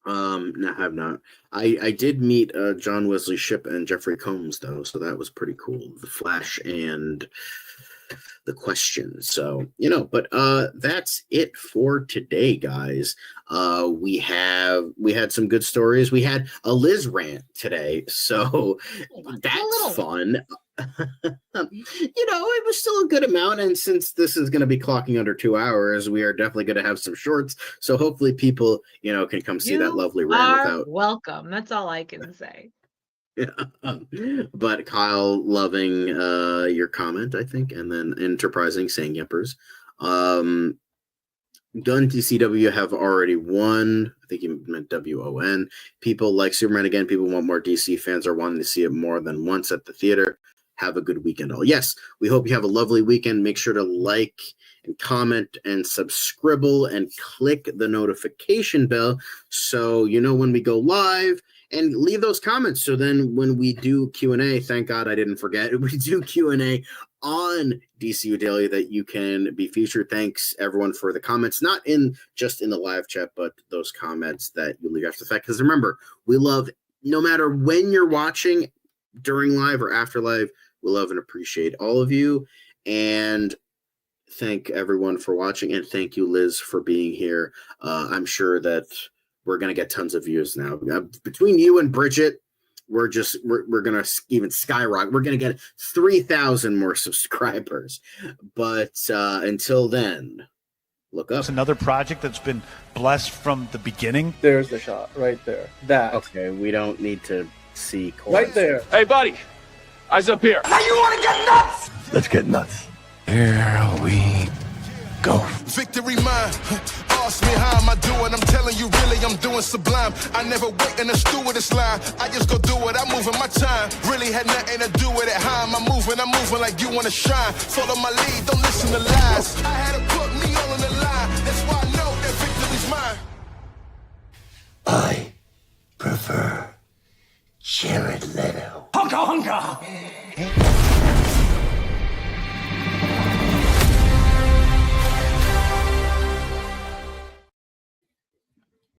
No, I have not. I did meet John Wesley Shipp and Jeffrey Combs though, so that was pretty cool. The Flash and the Question. So, but that's it for today, guys. We had some good stories. We had a Lizz rant today, so that's fun. It was still a good amount, and since this is going to be clocking under 2 hours, we are definitely going to have some shorts, so hopefully people can come see that lovely rant without welcome. That's all I can say. But Kyle loving your comment, I think, and then Enterprising saying yepers. Gunn DCW have already won. I think you meant WON. People like Superman again. People want more DC. Fans are wanting to see it more than once at the theater. Have a good weekend all. Yes, we hope you have a lovely weekend. Make sure to like and comment and subscribe and click the notification bell so you know when we go live, and leave those comments. So then when we do Q&A, thank God I didn't forget, we do Q&A on DCU Daily that you can be featured. Thanks everyone for the comments, not just in the live chat, but those comments that you leave after the fact. Because remember, we love, no matter when you're watching, during live or after live, we love and appreciate all of you. And thank everyone for watching. And thank you, Lizz, for being here. I'm sure that we're going to get tons of views now. Between you and Bridget, we're going to even skyrocket. We're going to get 3,000 more subscribers. But until then, look up. It's another project that's been blessed from the beginning. There's the shot right there. That. Okay, we don't need to see. Right there. Hey, buddy. Eyes up here. Now you want to get nuts? Let's get nuts. Here we go. Victory mine. Ask me how am I doing? I'm telling you, really, I'm doing sublime. I never wait in the stewardess line. I just go do it. I'm moving my time. Really had nothing to do with it. How am I moving? I'm moving like you want to shine. Follow my lead. Don't listen to lies. I had to put me all on the line. That's why I know that victory's mine. I prefer Jared Leto. talking.